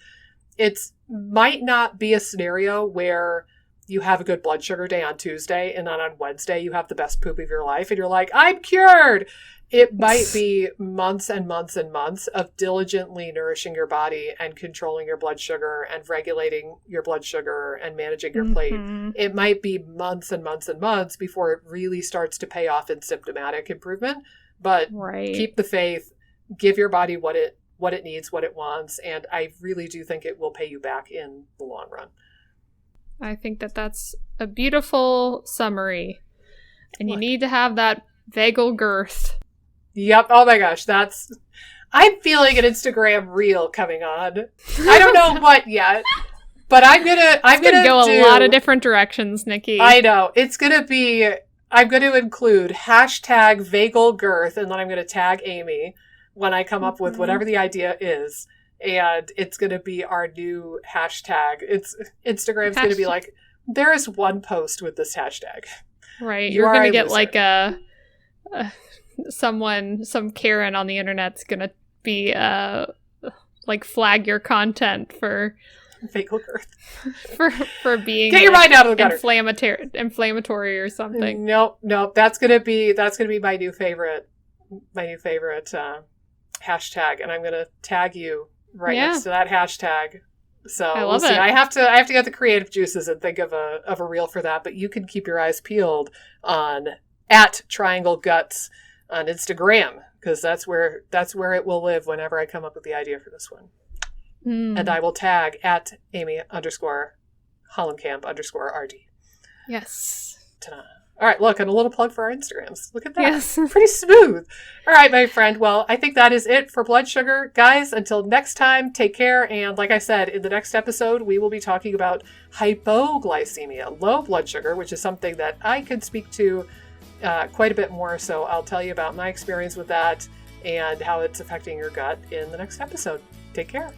It might not be a scenario where you have a good blood sugar day on Tuesday and then on Wednesday you have the best poop of your life and you're like, I'm cured. It might be months and months and months of diligently nourishing your body and controlling your blood sugar and regulating your blood sugar and managing your plate. It might be months and months and months before it really starts to pay off in symptomatic improvement. But keep the faith, give your body what it needs, what it wants, and I really do think it will pay you back in the long run. I think that's a beautiful summary. And you need to have that vagal girth. Yep. Oh my gosh. I'm feeling an Instagram reel coming on. I don't know what yet, but I'm gonna go a lot of different directions, Nikki. I know. I'm going to include hashtag vagal girth, and then I'm going to tag Amy when I come up with whatever the idea is. And it's going to be our new hashtag. Instagram's going to be like, there is one post with this hashtag. Right. You're going to get like some Karen on the internet's going to be like flag your content for vagal girth. for being get your mind out of the gutter. Inflammatory or something. Nope. That's going to be my new favorite hashtag, and I'm going to tag you next to that hashtag. So we'll see. I have to get the creative juices and think of a reel for that, but you can keep your eyes peeled on @TriangleGuts on Instagram, because that's where it will live whenever I come up with the idea for this one. And I will tag @Amy_Hollenkamp_RD. Yes. Ta-da. All right, look, and a little plug for our Instagrams. Look at that. Yes. Pretty smooth. All right, my friend. Well, I think that is it for blood sugar. Guys, until next time, take care. And like I said, in the next episode, we will be talking about hypoglycemia, low blood sugar, which is something that I could speak to quite a bit more. So I'll tell you about my experience with that and how it's affecting your gut in the next episode. Take care.